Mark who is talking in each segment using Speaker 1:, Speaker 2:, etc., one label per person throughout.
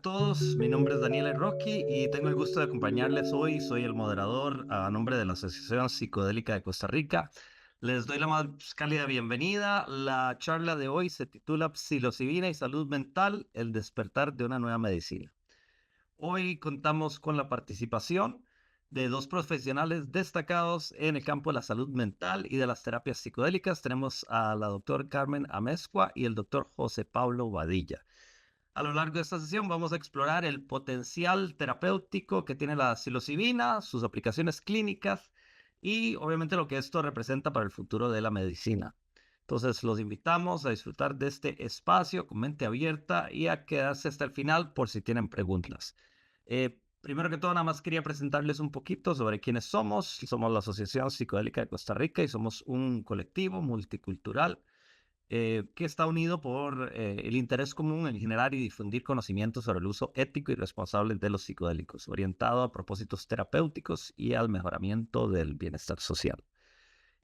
Speaker 1: todos, mi nombre es Daniel Rocky y tengo el gusto de acompañarles hoy. Soy el moderador a nombre de la Asociación Psicodélica de Costa Rica. Les doy la más cálida bienvenida. La charla de hoy se titula Psilocibina y Salud Mental, el despertar de una nueva medicina. Hoy contamos con la participación de dos profesionales destacados en el campo de la salud mental y de las terapias psicodélicas. Tenemos a la doctora Carmen Amezcua y el doctor José Pablo Badilla. A lo largo de esta sesión vamos a explorar el potencial terapéutico que tiene la psilocibina, sus aplicaciones clínicas y obviamente lo que esto representa para el futuro de la medicina. Entonces los invitamos a disfrutar de este espacio con mente abierta y a quedarse hasta el final por si tienen preguntas. Primero que todo, nada más quería presentarles un poquito sobre quiénes somos. Somos la Asociación Psicodélica de Costa Rica y somos un colectivo multicultural que está unido por el interés común en generar y difundir conocimientos sobre el uso ético y responsable de los psicodélicos, orientado a propósitos terapéuticos y al mejoramiento del bienestar social.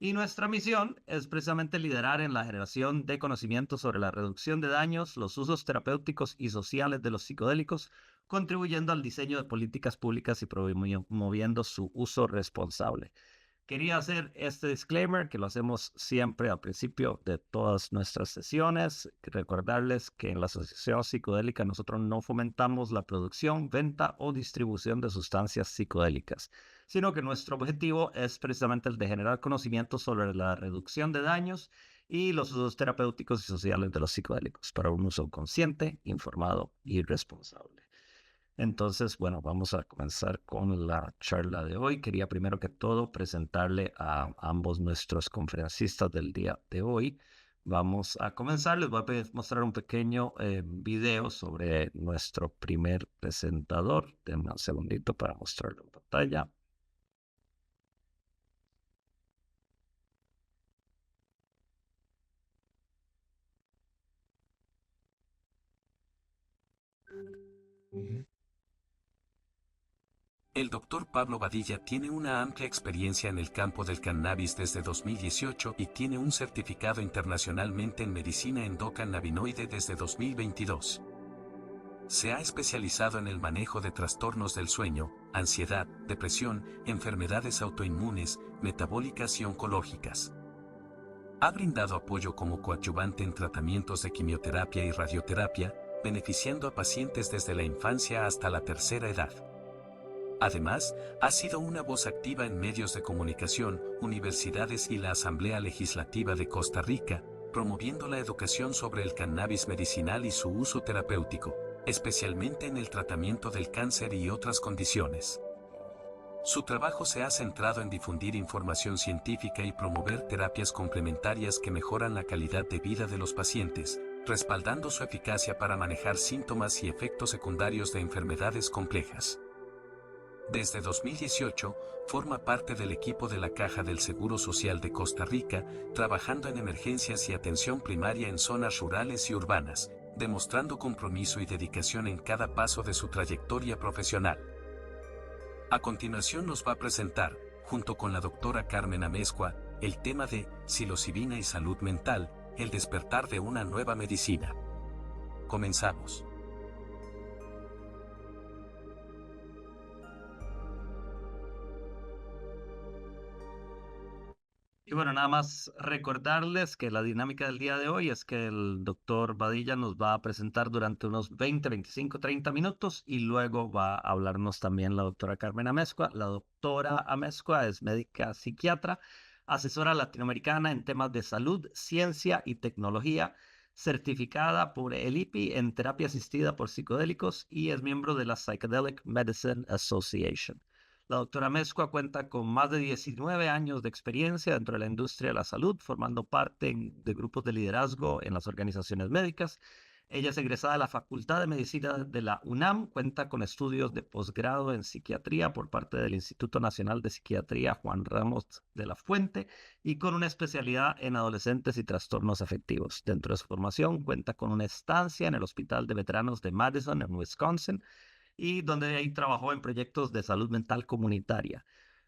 Speaker 1: Y nuestra misión es precisamente liderar en la generación de conocimientos sobre la reducción de daños, los usos terapéuticos y sociales de los psicodélicos, contribuyendo al diseño de políticas públicas y promoviendo su uso responsable. Quería hacer este disclaimer que lo hacemos siempre al principio de todas nuestras sesiones. Recordarles que en la Asociación Psicodélica nosotros no fomentamos la producción, venta o distribución de sustancias psicodélicas, sino que nuestro objetivo es precisamente el de generar conocimiento sobre la reducción de daños y los usos terapéuticos y sociales de los psicodélicos para un uso consciente, informado y responsable. Entonces, bueno, vamos a comenzar con la charla de hoy. Quería primero que todo presentarle a ambos nuestros conferencistas del día de hoy. Vamos a comenzar. Les voy a mostrar un pequeño video sobre nuestro primer presentador. Denme un segundito para mostrarlo en pantalla.
Speaker 2: El doctor Pablo Badilla tiene una amplia experiencia en el campo del cannabis desde 2018 y tiene un certificado internacionalmente en medicina endocannabinoide desde 2022. Se ha especializado en el manejo de trastornos del sueño, ansiedad, depresión, enfermedades autoinmunes, metabólicas y oncológicas. Ha brindado apoyo como coadyuvante en tratamientos de quimioterapia y radioterapia, beneficiando a pacientes desde la infancia hasta la tercera edad. Además, ha sido una voz activa en medios de comunicación, universidades y la Asamblea Legislativa de Costa Rica, promoviendo la educación sobre el cannabis medicinal y su uso terapéutico, especialmente en el tratamiento del cáncer y otras condiciones. Su trabajo se ha centrado en difundir información científica y promover terapias complementarias que mejoran la calidad de vida de los pacientes, respaldando su eficacia para manejar síntomas y efectos secundarios de enfermedades complejas. Desde 2018, forma parte del equipo de la Caja del Seguro Social de Costa Rica, trabajando en emergencias y atención primaria en zonas rurales y urbanas, demostrando compromiso y dedicación en cada paso de su trayectoria profesional. A continuación nos va a presentar, junto con la doctora Carmen Amezcua, el tema de psilocibina y salud mental, el despertar de una nueva medicina. Comenzamos.
Speaker 1: Y bueno, nada más recordarles que la dinámica del día de hoy es que el doctor Badilla nos va a presentar durante unos 20, 25, 30 minutos y luego va a hablarnos también la doctora Carmen Amezcua. La doctora Amezcua es médica psiquiatra, asesora latinoamericana en temas de salud, ciencia y tecnología, certificada por el IPI en terapia asistida por psicodélicos y es miembro de la Psychedelic Medicine Association. La doctora Mezcua cuenta con más de 19 años de experiencia dentro de la industria de la salud, formando parte de grupos de liderazgo en las organizaciones médicas. Ella es egresada de la Facultad de Medicina de la UNAM, cuenta con estudios de posgrado en psiquiatría por parte del Instituto Nacional de Psiquiatría Juan Ramos de la Fuente y con una especialidad en adolescentes y trastornos afectivos. Dentro de su formación cuenta con una estancia en el Hospital de Veteranos de Madison en Wisconsin, y donde ahí trabajó en proyectos de salud mental comunitaria.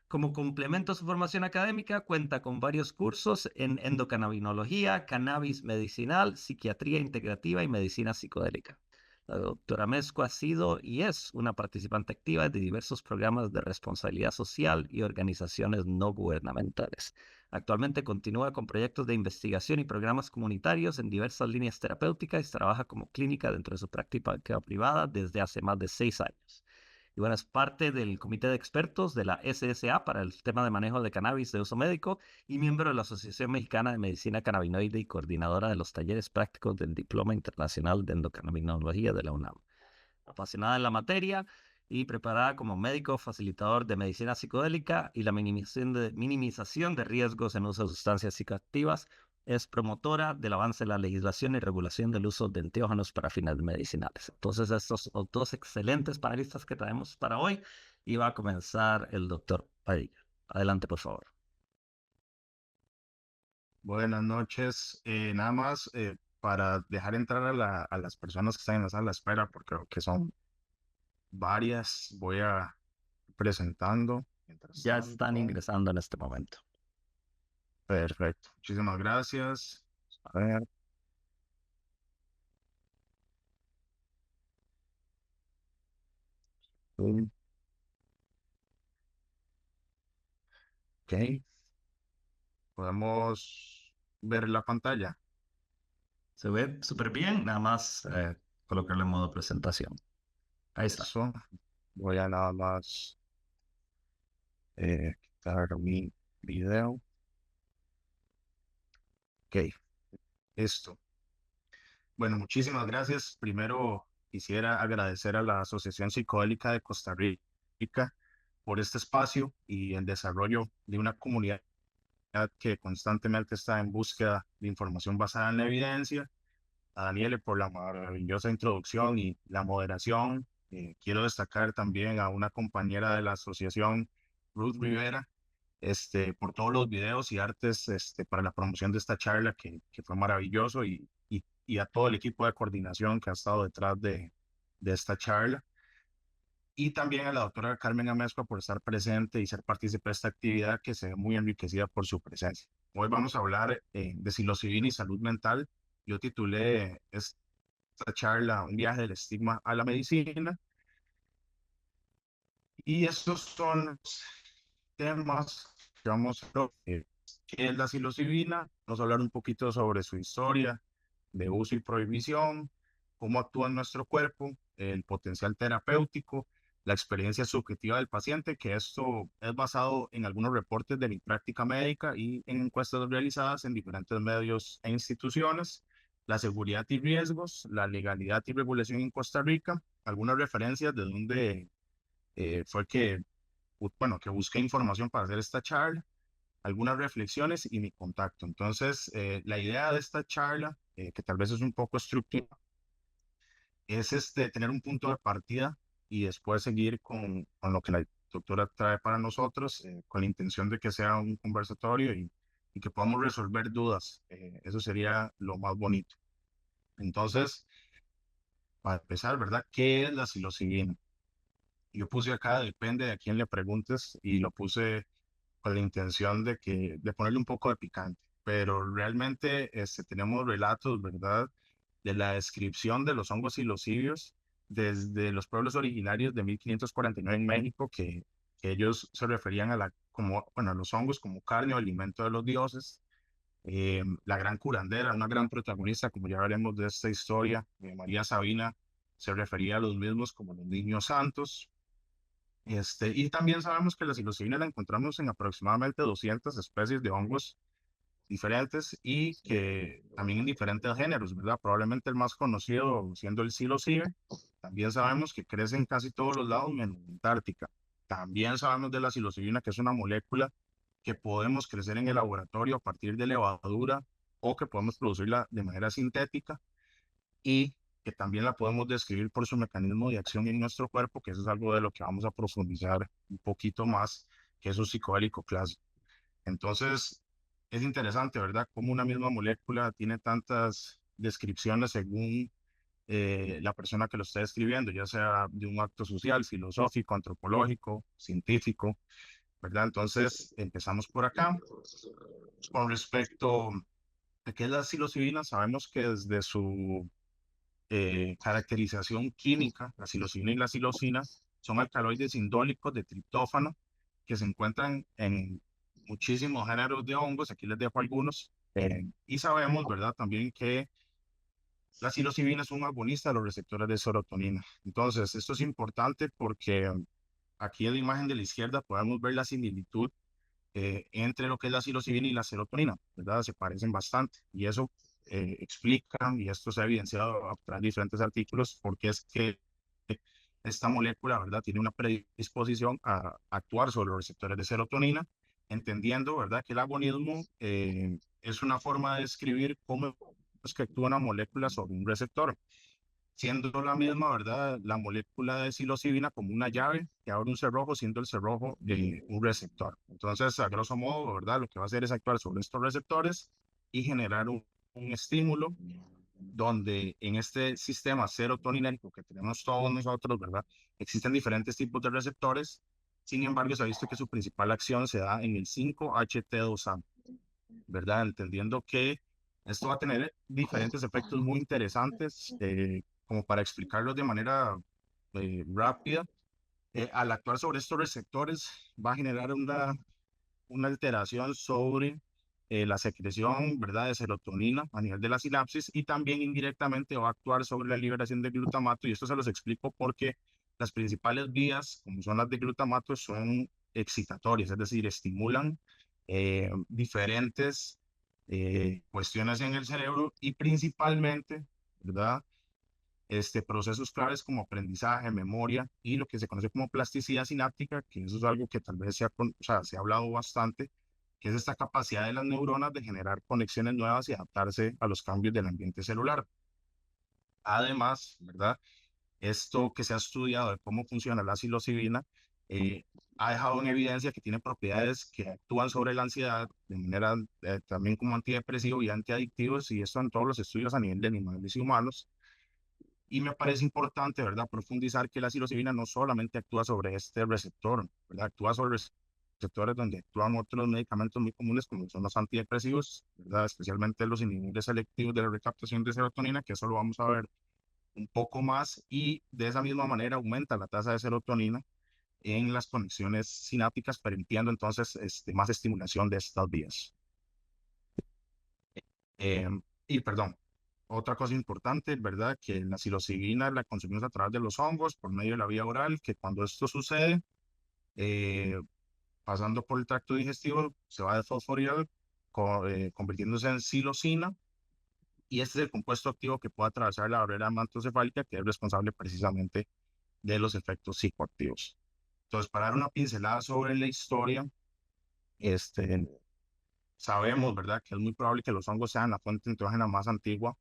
Speaker 1: Como complemento a su formación académica, cuenta con varios cursos en endocannabinología, cannabis medicinal, psiquiatría integrativa y medicina psicodélica. La doctora Mezco ha sido y es una participante activa de diversos programas de responsabilidad social y organizaciones no gubernamentales. Actualmente continúa con proyectos de investigación y programas comunitarios en diversas líneas terapéuticas y trabaja como clínica dentro de su práctica privada desde hace más de 6 años. Y bueno, es parte del comité de expertos de la SSA para el tema de manejo de cannabis de uso médico y miembro de la Asociación Mexicana de Medicina Cannabinoide y coordinadora de los talleres prácticos del Diploma Internacional de Endocrinología de la UNAM. Apasionada en la materia y preparada como médico facilitador de medicina psicodélica y la minimización de riesgos en uso de sustancias psicoactivas, es promotora del avance de la legislación y regulación del uso de enteógenos para fines medicinales. Entonces, estos son dos excelentes panelistas que traemos para hoy y va a comenzar el doctor Padilla. Adelante, por favor.
Speaker 3: Buenas noches. Nada más para dejar entrar a las personas que están en la sala de espera, porque creo que son varias, voy a presentando. Mientras
Speaker 1: Ya están
Speaker 3: tanto,
Speaker 1: ingresando en este momento.
Speaker 3: perfecto. Muchísimas gracias. A ver. Ok. Podemos ver la pantalla.
Speaker 1: Se ve súper bien, nada más colocarle en modo presentación. Ahí está.
Speaker 3: Eso. Voy a nada más quitar mi video. Ok. Esto. Bueno, muchísimas gracias. Primero quisiera agradecer a la Asociación Psicodélica de Costa Rica por este espacio y el desarrollo de una comunidad que constantemente está en búsqueda de información basada en la evidencia. A Daniele por la maravillosa introducción y la moderación. Quiero destacar también a una compañera de la asociación, Ruth Rivera, por todos los videos y artes para la promoción de esta charla que fue maravilloso y a todo el equipo de coordinación que ha estado detrás de esta charla. Y también a la doctora Carmen Amezcua por estar presente y ser partícipe de esta actividad que se ve muy enriquecida por su presencia. Hoy vamos a hablar de psilocibina y salud mental. Yo titulé esta charla Un viaje del estigma a la medicina. Y estos son los temas que vamos a ver. ¿Qué es la psilocibina? Vamos a hablar un poquito sobre su historia de uso y prohibición, cómo actúa en nuestro cuerpo, el potencial terapéutico, la experiencia subjetiva del paciente, que esto es basado en algunos reportes de mi práctica médica y en encuestas realizadas en diferentes medios e instituciones, la seguridad y riesgos, la legalidad y regulación en Costa Rica, algunas referencias de donde fue que busqué información para hacer esta charla, algunas reflexiones y mi contacto. Entonces, la idea de esta charla, que tal vez es un poco estructurada, es tener un punto de partida y después seguir con lo que la doctora trae para nosotros, con la intención de que sea un conversatorio y que podamos resolver dudas. Eso sería lo más bonito. Entonces, para empezar, ¿verdad? ¿Qué es la psilocibina? Yo puse acá, depende de a quién le preguntes, y lo puse con la intención de ponerle un poco de picante, pero realmente tenemos relatos, ¿verdad?, de la descripción de los hongos psilocibios desde los pueblos originarios de 1549 en México, que ellos se referían a los hongos como carne o alimento de los dioses. La gran curandera, una gran protagonista, como ya veremos de esta historia, María Sabina, se refería a los mismos como los niños santos. Y también sabemos que la psilocibina la encontramos en aproximadamente 200 especies de hongos diferentes y que también en diferentes géneros, ¿verdad? Probablemente el más conocido siendo el psilocibe. También sabemos que crece en casi todos los lados menos en Antártica. También sabemos de la psilocibina, que es una molécula que podemos crecer en el laboratorio a partir de levadura o que podemos producirla de manera sintética y que también la podemos describir por su mecanismo de acción en nuestro cuerpo, que eso es algo de lo que vamos a profundizar un poquito más, que es un psicodélico clásico. Entonces, es interesante, ¿verdad? Cómo una misma molécula tiene tantas descripciones según la persona que lo está escribiendo, ya sea de un acto social, filosófico, antropológico, científico, ¿verdad? Entonces, empezamos por acá. Con respecto a qué es la psilocibina, sabemos que desde su caracterización química, la psilocibina y la psilocina son alcaloides indólicos de triptófano que se encuentran en muchísimos géneros de hongos. Aquí les dejo algunos. Y sabemos, ¿verdad? También que la psilocibina es un agonista de los receptores de serotonina. Entonces, esto es importante porque aquí en la imagen de la izquierda podemos ver la similitud entre lo que es la psilocibina y la serotonina, ¿verdad? Se parecen bastante y eso explica, y esto se ha evidenciado a través de diferentes artículos, porque es que esta molécula, ¿verdad? Tiene una predisposición a actuar sobre los receptores de serotonina, entendiendo, ¿verdad? Que el agonismo es una forma de describir cómo es que actúa una molécula sobre un receptor, siendo la misma, ¿verdad? La molécula de psilocibina como una llave que abre un cerrojo, siendo el cerrojo un receptor. Entonces, a grosso modo, ¿verdad? Lo que va a hacer es actuar sobre estos receptores y generar un estímulo donde en este sistema serotoninérgico que tenemos todos nosotros, ¿verdad? Existen diferentes tipos de receptores. Sin embargo, se ha visto que su principal acción se da en el 5-HT2A, ¿verdad? Entendiendo que esto va a tener diferentes efectos muy interesantes, como para explicarlos de manera rápida. Al actuar sobre estos receptores va a generar una alteración sobre la secreción, ¿verdad?, de serotonina a nivel de la sinapsis, y también indirectamente va a actuar sobre la liberación de glutamato. Y esto se los explico porque las principales vías, como son las de glutamato, son excitatorias, es decir, estimulan diferentes cuestiones en el cerebro y principalmente, ¿verdad? Procesos claves como aprendizaje, memoria y lo que se conoce como plasticidad sináptica, que eso es algo que tal vez o sea, se ha hablado bastante, que es esta capacidad de las neuronas de generar conexiones nuevas y adaptarse a los cambios del ambiente celular. Además, ¿verdad? Esto que se ha estudiado de cómo funciona la psilocibina eh, ha dejado en evidencia que tiene propiedades que actúan sobre la ansiedad de manera también como antidepresivo y antiadictivos, y esto en todos los estudios a nivel de animales y humanos. Y me parece importante, ¿verdad?, profundizar que la psilocibina no solamente actúa sobre este receptor, ¿verdad? Actúa sobre receptores donde actúan otros medicamentos muy comunes como son los antidepresivos, ¿verdad? Especialmente los inhibidores selectivos de la recaptación de serotonina, que eso lo vamos a ver un poco más, y de esa misma manera aumenta la tasa de serotonina en las conexiones sinápticas, permitiendo entonces más estimulación de estas vías. Eh, y perdón, otra cosa importante, ¿verdad? Que la psilocibina la consumimos a través de los hongos por medio de la vía oral, que cuando esto sucede, eh, pasando por el tracto digestivo, se va a desfosforilar, convirtiéndose en psilocina, y este es el compuesto activo que puede atravesar la barrera hematocefálica, que es responsable precisamente de los efectos psicoactivos. Entonces, para dar una pincelada sobre la historia, este, sabemos, ¿verdad?, que es muy probable que los hongos sean la fuente enteógena más antigua.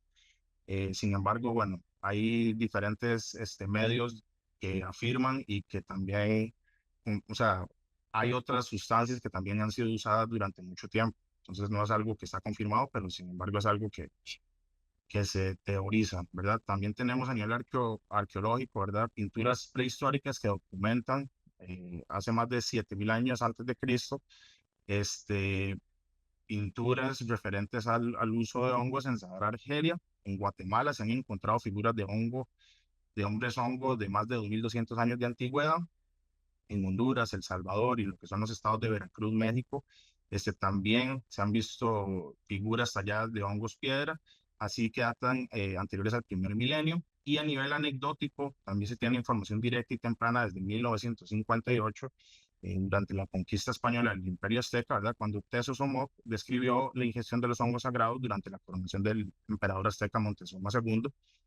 Speaker 3: Sin embargo, bueno, hay diferentes medios que afirman y que también, o sea, hay otras sustancias que también han sido usadas durante mucho tiempo. Entonces no es algo que está confirmado, pero sin embargo es algo que se teoriza, ¿verdad? También tenemos a nivel arqueológico, ¿verdad? Pinturas prehistóricas que documentan hace más de 7.000 años antes de Cristo, este, pinturas referentes al uso de hongos en Sahara, Argelia. En Guatemala se han encontrado figuras de hongo, de hombres hongos de más de 2.200 años de antigüedad. En Honduras, El Salvador y lo que son los estados de Veracruz, México, también se han visto figuras talladas de hongos piedra, así que datan anteriores al primer milenio. Y a nivel anecdótico, también se tiene información directa y temprana desde 1958, durante la conquista española del Imperio Azteca, ¿verdad? Cuando Teso Somoc describió la ingestión de los hongos sagrados durante la coronación del emperador azteca Montezuma II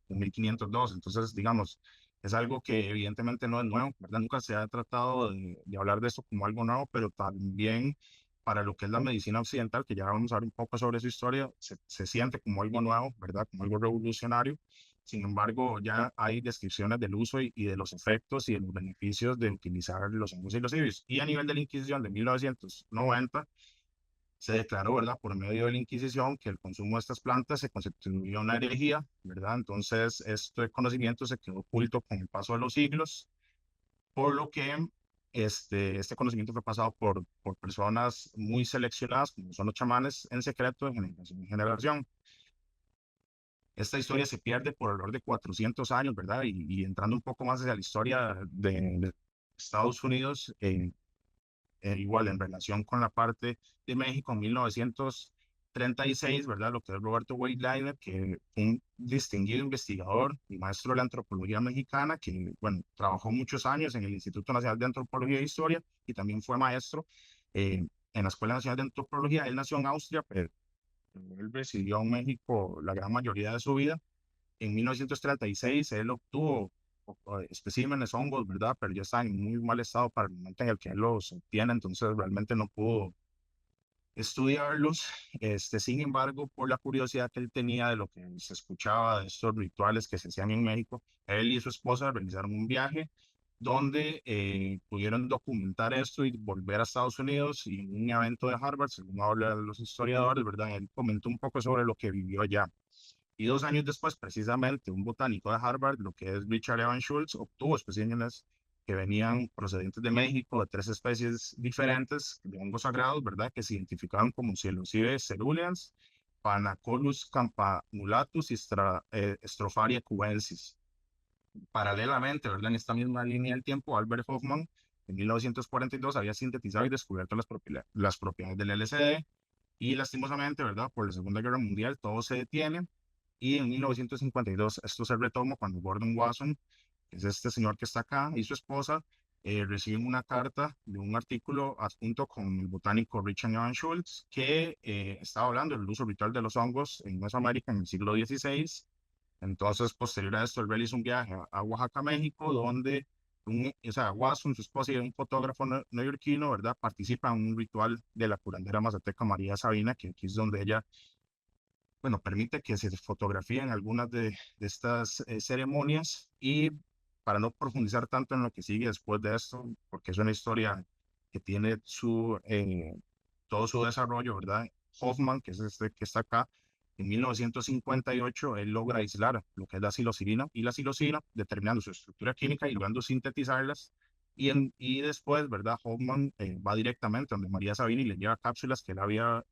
Speaker 3: en 1502. Entonces, digamos, es algo que evidentemente no es nuevo, ¿verdad? Nunca se ha tratado de hablar de esto como algo nuevo, pero también para lo que es la medicina occidental, que ya vamos a ver un poco sobre su historia, se siente como algo nuevo, ¿verdad? Como algo revolucionario. Sin embargo, ya hay descripciones del uso y de los efectos y de los beneficios de utilizar los hongos y los cibios. Y a nivel de la Inquisición de 1990, se declaró, ¿verdad?, por medio de la Inquisición, que el consumo de estas plantas se constituyó una herejía, ¿verdad? Entonces, este conocimiento se quedó oculto con el paso de los siglos, por lo que este conocimiento fue pasado por personas muy seleccionadas, como son los chamanes, en secreto, de generación en generación. Esta historia se pierde por alrededor de 400 años, ¿verdad? Y entrando un poco más hacia la historia de Estados Unidos, igual en relación con la parte de México en 1936, ¿verdad? Lo que es Roberto Weileiner, que fue un distinguido investigador y maestro de la antropología mexicana, que, bueno, trabajó muchos años en el Instituto Nacional de Antropología e Historia y también fue maestro en la Escuela Nacional de Antropología. Él nació en Austria, pero él residió en México la gran mayoría de su vida. En 1936 él obtuvo especímenes, hongos, ¿verdad? Pero ya están en muy mal estado para el momento en el que él los obtiene, entonces realmente no pudo estudiarlos. Sin embargo, por la curiosidad que él tenía de lo que se escuchaba de estos rituales que se hacían en México, él y su esposa realizaron un viaje donde pudieron documentar esto y volver a Estados Unidos, y en un evento de Harvard, según hablan los historiadores, ¿verdad? Él comentó un poco sobre lo que vivió allá. Y 2 años después, precisamente, un botánico de Harvard, lo que es Richard Evans Schultz, obtuvo especímenes que venían procedentes de México, de 3 especies diferentes de hongos sagrados, ¿verdad? Que se identificaban como Psilocybe ceruleans, Panacolus campanulatus y Stropharia cubensis. Paralelamente, ¿verdad? En esta misma línea del tiempo, Albert Hoffman, en 1942, había sintetizado y descubierto las propiedades del LSD, y lastimosamente, ¿verdad? Por la Segunda Guerra Mundial, todo se detiene. Y en 1952 esto se retoma cuando Gordon Wasson, que es este señor que está acá, y su esposa reciben una carta de un artículo adjunto con el botánico Richard Evans Schultz, que estaba hablando del uso ritual de los hongos en Mesoamérica en el siglo XVI. Entonces, posterior a esto, él realiza un viaje a Oaxaca, México, donde o sea, Wasson, su esposa y un fotógrafo neoyorquino, ¿verdad? Participan en un ritual de la curandera mazateca María Sabina, que aquí es donde ella, bueno, permite que se fotografíen algunas de estas ceremonias. Y para no profundizar tanto en lo que sigue después de esto, porque es una historia que tiene todo su desarrollo, ¿verdad? Hoffman, que es este que está acá, en 1958 él logra aislar lo que es la psilocibina y la psilocina, determinando su estructura química y logrando sintetizarlas. Y después, ¿verdad? Hoffman va directamente donde María Sabina y le lleva cápsulas que él había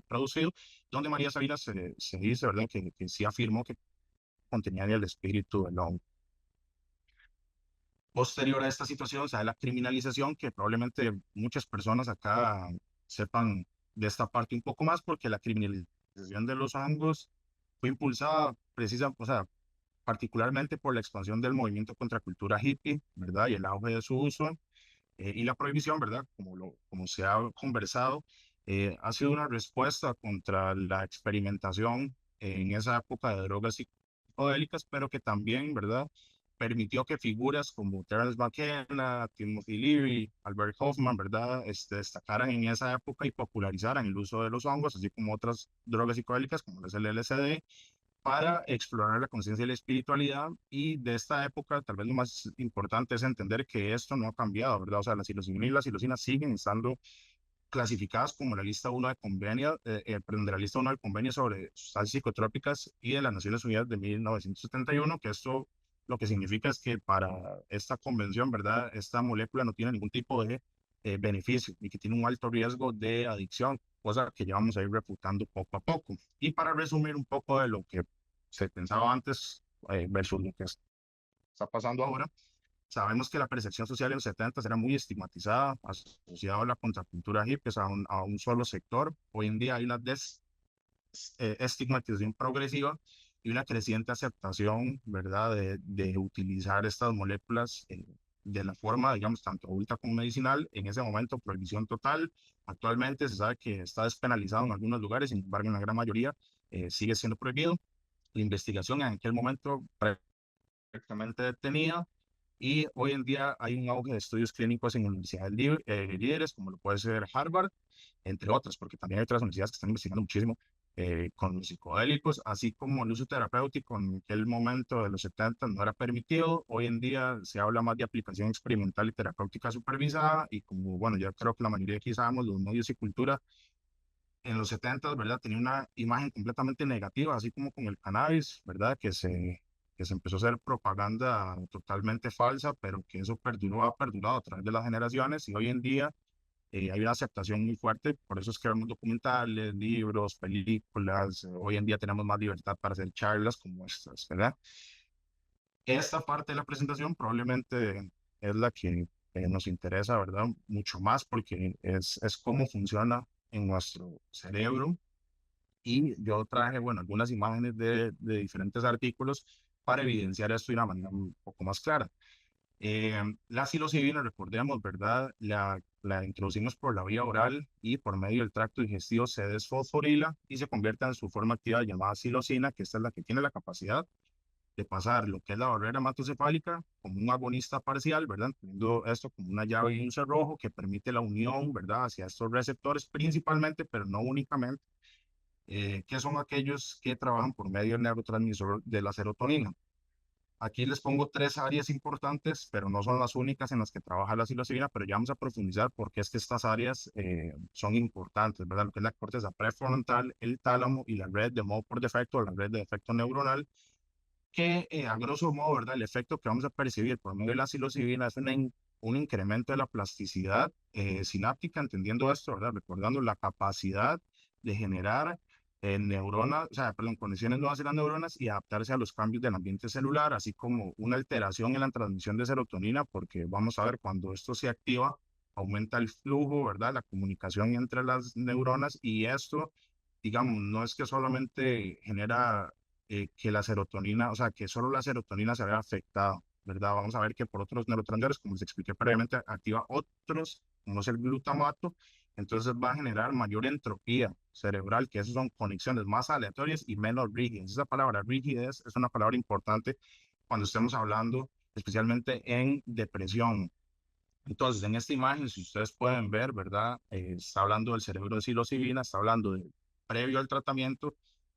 Speaker 3: producido, donde María Sabina se dice, ¿verdad?, que sí afirmó que contenían el espíritu del hongo. Posterior a esta situación se da la criminalización, que probablemente muchas personas acá sepan de esta parte un poco más, porque la criminalización de los hongos fue impulsada o sea, particularmente por la expansión del movimiento contra cultura hippie, ¿verdad? Y el auge de su uso, y la prohibición, ¿verdad? Como se ha conversado, ha sido una respuesta contra la experimentación en esa época de drogas psicodélicas, pero que también, ¿verdad? Permitió que figuras como Terence McKenna, Timothy Leary, Albert Hoffman, ¿verdad? Destacaran en esa época y popularizaran el uso de los hongos, así como otras drogas psicodélicas como es el LSD, para explorar la conciencia y la espiritualidad. Y de esta época, tal vez lo más importante es entender que esto no ha cambiado, ¿verdad? O sea, la psilocibina y la psilocina siguen estando clasificadas como la lista 1 de convenio, perdón, de la lista 1 del convenio sobre sustancias psicotrópicas y de las Naciones Unidas de 1971, que esto lo que significa es que para esta convención, ¿verdad? Esta molécula no tiene ningún tipo de beneficio y que tiene un alto riesgo de adicción, cosa que ya vamos a ir refutando poco a poco. Y para resumir un poco de lo que se pensaba antes versus lo que está pasando ahora, sabemos que la percepción social en los 70 era muy estigmatizada, asociada a la contracultura hippie, a un solo sector. Hoy en día hay una estigmatización progresiva y una creciente aceptación, ¿verdad?, de utilizar estas moléculas de la forma, digamos, tanto adulta como medicinal. En ese momento, prohibición total. Actualmente se sabe que está despenalizado en algunos lugares, sin embargo, en la gran mayoría sigue siendo prohibido. La investigación en aquel momento prácticamente detenida, y hoy en día hay un auge de estudios clínicos en universidades líderes, como lo puede ser Harvard, entre otras, porque también hay otras universidades que están investigando muchísimo con los psicodélicos, así como el uso terapéutico en aquel momento de los 70 no era permitido. Hoy en día se habla más de aplicación experimental y terapéutica supervisada, y como, bueno, ya creo que la mayoría aquí sabemos, los medios y cultura en los 70, ¿verdad? Tenía una imagen completamente negativa, así como con el cannabis, ¿verdad? Que se empezó a hacer propaganda totalmente falsa, pero que eso perduró, ha perdurado a través de las generaciones. Y hoy en día hay una aceptación muy fuerte, por eso es que vemos documentales, libros, películas, hoy en día tenemos más libertad para hacer charlas como estas, ¿verdad? Esta parte de la presentación probablemente es la que nos interesa, ¿verdad? Mucho más porque es cómo funciona en nuestro cerebro y yo traje, bueno, algunas imágenes de diferentes artículos para evidenciar esto de una manera un poco más clara. La psilocibina, recordemos, ¿verdad? La introducimos por la vía oral y por medio del tracto digestivo se desfosforila y se convierte en su forma activa llamada psilocina, que esta es la que tiene la capacidad de pasar lo que es la barrera hematocefálica como un agonista parcial, ¿verdad? Teniendo esto como una llave y un cerrojo que permite la unión, ¿verdad? Hacia estos receptores principalmente, pero no únicamente, que son aquellos que trabajan por medio del neurotransmisor de la serotonina. Aquí les pongo tres áreas importantes, pero no son las únicas en las que trabaja la psilocibina, pero ya vamos a profundizar porque es que estas áreas son importantes, ¿verdad? Lo que es la corteza prefrontal, el tálamo y la red de modo por defecto, la red de efecto neuronal, que a grosso modo, ¿verdad? El efecto que vamos a percibir por medio de la psilocibina es un incremento de la plasticidad sináptica, entendiendo esto, ¿verdad? Recordando la capacidad de generar neuronas, o sea, perdón, conexiones nuevas en las neuronas y adaptarse a los cambios del ambiente celular, así como una alteración en la transmisión de serotonina, porque vamos a ver, cuando esto se activa, aumenta el flujo, ¿verdad? La comunicación entre las neuronas y esto, digamos, no es que solamente genera que la serotonina, o sea, que solo la serotonina se vea afectada, ¿verdad? Vamos a ver que por otros neurotransmisores, como les expliqué previamente, activa otros, como es el glutamato, entonces va a generar mayor entropía cerebral, que esas son conexiones más aleatorias y menos rígidas. Esa palabra rigidez es una palabra importante cuando estemos hablando especialmente en depresión. Entonces, en esta imagen, si ustedes pueden ver, ¿verdad? Está hablando del cerebro de psilocibina, está hablando de previo al tratamiento,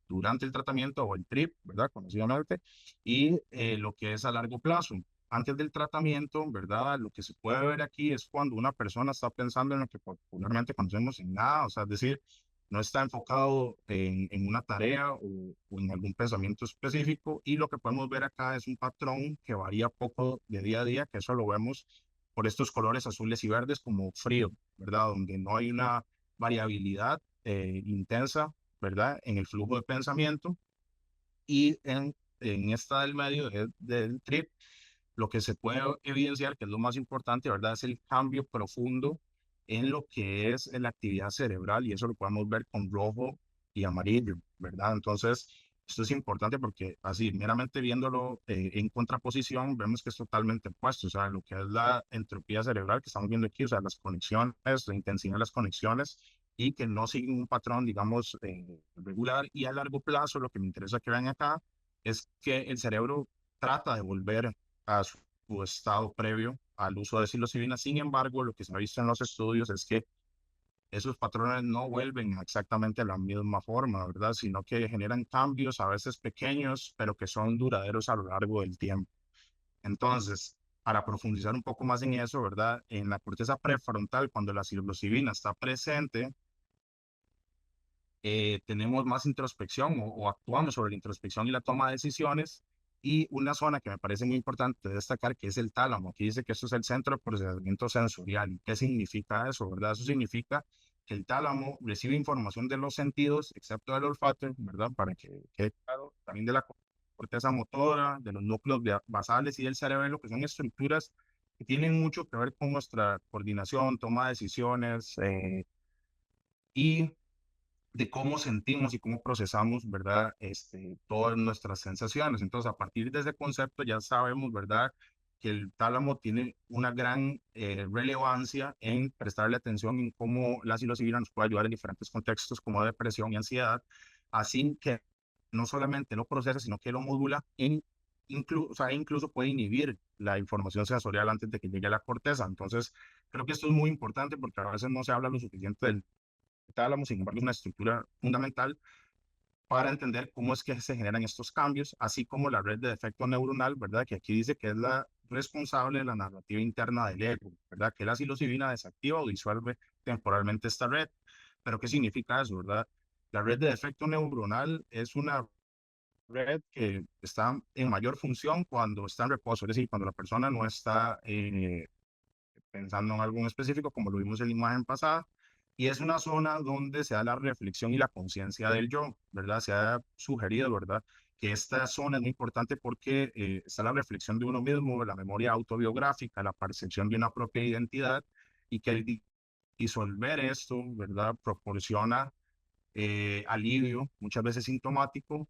Speaker 3: durante el tratamiento o el TRIP, ¿verdad? Conocidamente, y lo que es a largo plazo. Antes del tratamiento, ¿verdad? Lo que se puede ver aquí es cuando una persona está pensando en lo que popularmente conocemos en nada, o sea, es decir, no está enfocado en una tarea o en algún pensamiento específico, y lo que podemos ver acá es un patrón que varía poco de día a día, que eso lo vemos por estos colores azules y verdes como frío, ¿verdad? Donde no hay una variabilidad intensa, ¿verdad? En el flujo de pensamiento y en esta del medio del trip, lo que se puede evidenciar, que es lo más importante, ¿verdad? Es el cambio profundo en lo que es la actividad cerebral y eso lo podemos ver con rojo y amarillo, ¿verdad? Entonces, esto es importante porque así, meramente viéndolo en contraposición, vemos que es totalmente opuesto, o sea, lo que es la entropía cerebral que estamos viendo aquí, o sea, las conexiones, la intensidad de las conexiones y que no siguen un patrón, digamos, regular. Y a largo plazo, lo que me interesa que vean acá es que el cerebro trata de volver a su estado previo al uso de psilocibina. Sin embargo, lo que se ha visto en los estudios es que esos patrones no vuelven exactamente a la misma forma, ¿verdad? Sino que generan cambios a veces pequeños, pero que son duraderos a lo largo del tiempo. Entonces, para profundizar un poco más en eso, ¿verdad? En la corteza prefrontal, cuando la psilocibina está presente, tenemos más introspección o actuamos sobre la introspección y la toma de decisiones. Y una zona que me parece muy importante destacar, que es el tálamo. Aquí dice que esto es el centro de procesamiento sensorial. ¿Y qué significa eso, verdad? Eso significa que el tálamo recibe información de los sentidos, excepto del olfato, ¿verdad? Para que quede claro, también de la corteza motora, de los núcleos basales y del cerebelo, que son estructuras que tienen mucho que ver con nuestra coordinación, toma de decisiones y de cómo sentimos y cómo procesamos, ¿verdad? Todas nuestras sensaciones. Entonces, a partir de ese concepto ya sabemos, ¿verdad? Que el tálamo tiene una gran relevancia en prestarle atención en cómo la psilocibina nos puede ayudar en diferentes contextos como depresión y ansiedad, así que no solamente lo procesa, sino que lo modula o sea, incluso puede inhibir la información sensorial antes de que llegue a la corteza. Entonces, creo que esto es muy importante porque a veces no se habla lo suficiente del tálamo, sin embargo, es una estructura fundamental para entender cómo es que se generan estos cambios, así como la red de efecto neuronal, ¿verdad? Que aquí dice que es la responsable de la narrativa interna del ego, ¿verdad? Que la psilocibina desactiva o disuelve temporalmente esta red. Pero ¿qué significa eso, verdad? La red de efecto neuronal es una red que está en mayor función cuando está en reposo, es decir, cuando la persona no está pensando en algo en específico, como lo vimos en la imagen pasada, y es una zona donde se da la reflexión y la conciencia del yo, ¿verdad? Se ha sugerido, ¿verdad? Que esta zona es muy importante porque está la reflexión de uno mismo, la memoria autobiográfica, la percepción de una propia identidad, y que el disolver esto, ¿verdad? Proporciona alivio, muchas veces sintomático,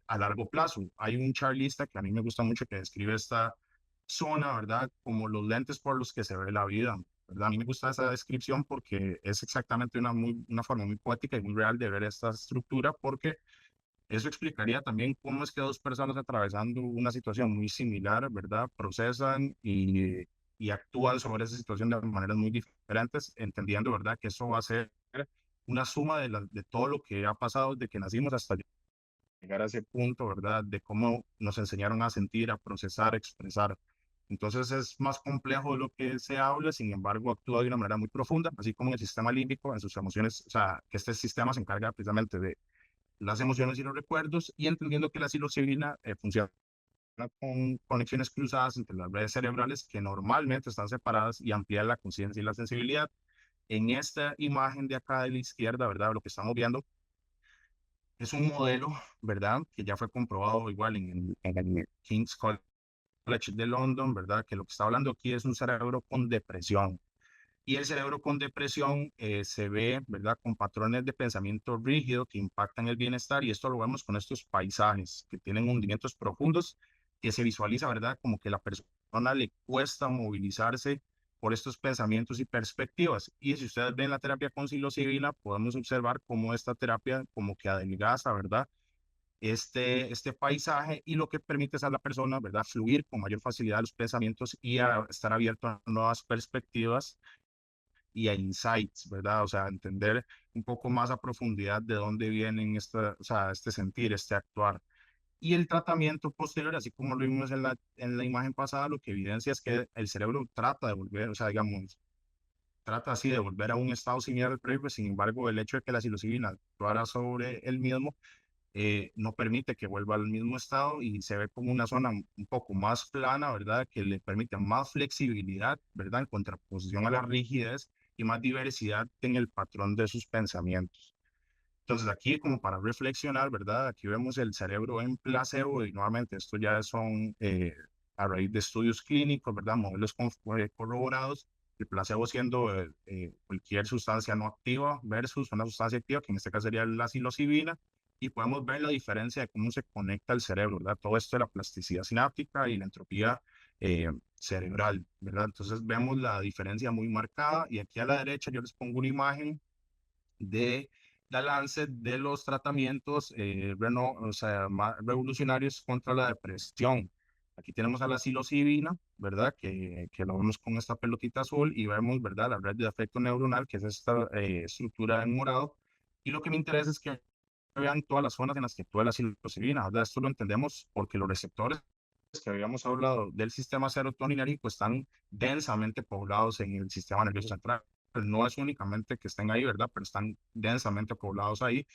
Speaker 3: a largo plazo. Hay un charlista que a mí me gusta mucho que describe esta zona, ¿verdad? Como los lentes por los que se ve la vida, ¿verdad? A mí me gusta esa descripción porque es exactamente una forma muy poética y muy real de ver esta estructura, porque eso explicaría también cómo es que dos personas atravesando una situación muy similar, ¿verdad? Procesan y actúan sobre esa situación de maneras muy diferentes, entendiendo, ¿verdad? Que eso va a ser una suma de todo lo que ha pasado desde que nacimos hasta llegar a ese punto, ¿verdad? De cómo nos enseñaron a sentir, a procesar, a expresar. Entonces es más complejo de lo que se habla, sin embargo actúa de una manera muy profunda, así como en el sistema límbico, en sus emociones, o sea, que este sistema se encarga precisamente de las emociones y los recuerdos, y entendiendo que la psilocibina funciona con conexiones cruzadas entre las redes cerebrales que normalmente están separadas y amplía la conciencia y la sensibilidad. En esta imagen de acá de la izquierda, ¿verdad? Lo que estamos viendo es un modelo, ¿verdad? Que ya fue comprobado igual en el King's College de London, ¿verdad? Que lo que está hablando aquí es un cerebro con depresión. Y el cerebro con depresión se ve, ¿verdad? Con patrones de pensamiento rígido que impactan el bienestar, y esto lo vemos con estos paisajes que tienen hundimientos profundos, que se visualiza, ¿verdad? Como que la persona le cuesta movilizarse por estos pensamientos y perspectivas. Y si ustedes ven la terapia con psilocibina, podemos observar cómo esta terapia como que adelgaza, ¿verdad? Este paisaje, y lo que permite es a la persona, ¿verdad? Fluir con mayor facilidad los pensamientos y a estar abierto a nuevas perspectivas y a insights, ¿verdad? O sea, entender un poco más a profundidad de dónde vienen o sea, este sentir, este actuar. Y el tratamiento posterior, así como lo vimos en la imagen pasada, lo que evidencia es que el cerebro trata de volver, o sea, digamos, trata así de volver a un estado similar al previo. Sin embargo, el hecho de que la psilocibina actuara sobre el mismo no permite que vuelva al mismo estado, y se ve como una zona un poco más plana, ¿verdad? Que le permite más flexibilidad, ¿verdad? En contraposición a la rigidez, y más diversidad en el patrón de sus pensamientos. Entonces aquí, como para reflexionar, ¿verdad? Aquí vemos el cerebro en placebo, y nuevamente esto ya son a raíz de estudios clínicos, ¿verdad? Modelos corroborados, el placebo siendo cualquier sustancia no activa versus una sustancia activa, que en este caso sería la psilocibina, y podemos ver la diferencia de cómo se conecta el cerebro, ¿verdad? Todo esto de la plasticidad sináptica y la entropía cerebral, ¿verdad? Entonces vemos la diferencia muy marcada, y aquí a la derecha yo les pongo una imagen de la Lancet de los tratamientos o sea, revolucionarios contra la depresión. Aquí tenemos a la psilocibina, ¿verdad? Que lo vemos con esta pelotita azul, y vemos, ¿verdad? La red de afecto neuronal, que es esta estructura en morado. Y lo que me interesa es que vean todas las zonas en las que actúa la psilocibina, ¿verdad? Esto lo entendemos porque los receptores que habíamos hablado del sistema serotoninérgico están densamente poblados en el sistema nervioso central. Pues no es únicamente que estén ahí, ¿verdad? Pero están densamente poblados ahí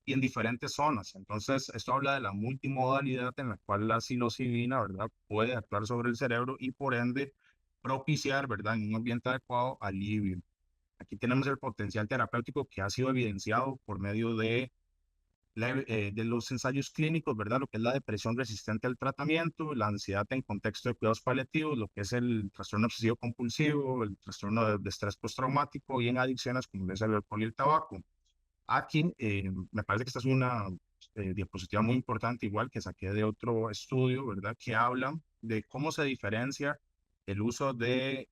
Speaker 3: y en diferentes zonas. Entonces, esto habla de la multimodalidad en la cual la psilocibina, ¿verdad? Puede actuar sobre el cerebro y por ende propiciar, ¿verdad? En un ambiente adecuado, alivio. Aquí tenemos el potencial terapéutico que ha sido evidenciado por medio de los ensayos clínicos, ¿verdad? Lo que es la depresión resistente al tratamiento, la ansiedad en contexto de cuidados paliativos, lo que es el trastorno obsesivo compulsivo, el trastorno de estrés postraumático, y en adicciones como es el alcohol y el tabaco. Aquí me parece que esta es una diapositiva muy importante, igual que saqué de otro estudio, ¿verdad? Que habla de cómo se diferencia el uso de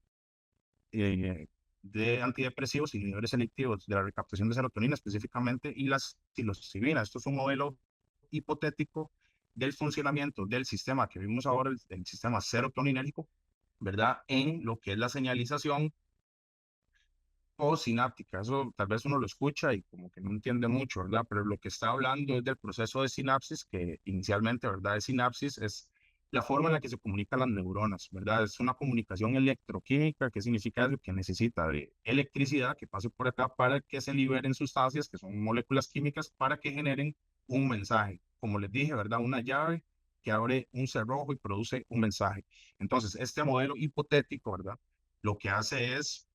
Speaker 3: antidepresivos, inhibidores selectivos de la recaptación de serotonina específicamente, y la psilocibina. Esto es un modelo hipotético del funcionamiento del sistema que vimos ahora, el sistema serotoninérgico, ¿verdad? En lo que es la señalización postsináptica. Eso tal vez uno lo escucha y como que no entiende mucho, ¿verdad? Pero lo que está hablando es del proceso de sinapsis, que inicialmente, ¿verdad? De sinapsis es la forma en la que se comunican las neuronas, ¿verdad? Es una comunicación electroquímica, que significa eso, que necesita de electricidad que pase por acá para que se liberen sustancias, que son moléculas químicas, para que generen un mensaje. Como les dije, ¿verdad? Una llave que abre un cerrojo y produce un mensaje. Entonces, este modelo hipotético, ¿verdad? lo que hace es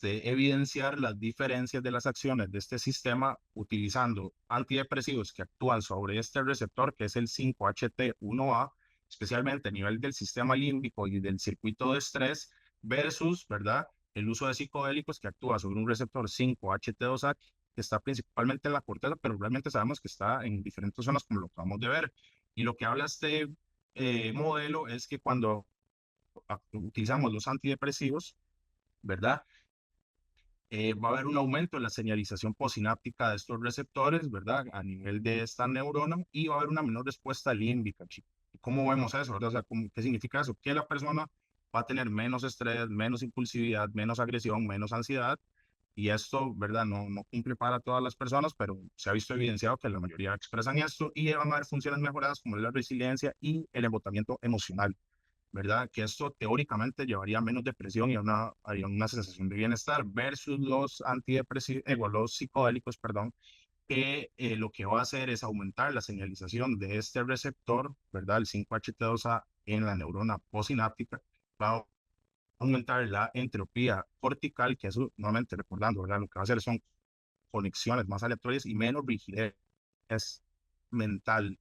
Speaker 3: evidenciar las diferencias de las acciones de este sistema utilizando antidepresivos que actúan sobre este receptor, que es el 5-HT1A, especialmente a nivel del sistema límbico y del circuito de estrés, versus, ¿verdad?, el uso de psicodélicos que actúa sobre un receptor 5-HT2A que está principalmente en la corteza, pero realmente sabemos que está en diferentes zonas, como lo acabamos de ver. Y lo que habla este modelo es que cuando utilizamos los antidepresivos, ¿verdad? Va a haber un aumento en la señalización posináptica de estos receptores, ¿verdad? A nivel de esta neurona, y va a haber una menor respuesta límbica, chicos. ¿Cómo vemos eso, verdad? O sea, ¿qué significa eso? Que la persona va a tener menos estrés, menos impulsividad, menos agresión, menos ansiedad, y esto, ¿verdad? No cumple para todas las personas, pero se ha visto evidenciado que la mayoría expresan esto, y van a haber funciones mejoradas como la resiliencia y el embotamiento emocional, ¿verdad? Que esto teóricamente llevaría a menos depresión y a una sensación de bienestar versus los antidepresivos, los psicodélicos, perdón, que lo que va a hacer es aumentar la señalización de este receptor, ¿verdad? El 5-HT2A en la neurona postsináptica, va a aumentar la entropía cortical, que eso, nuevamente recordando, ¿verdad? Lo que va a hacer son conexiones más aleatorias y menos rigidez mental,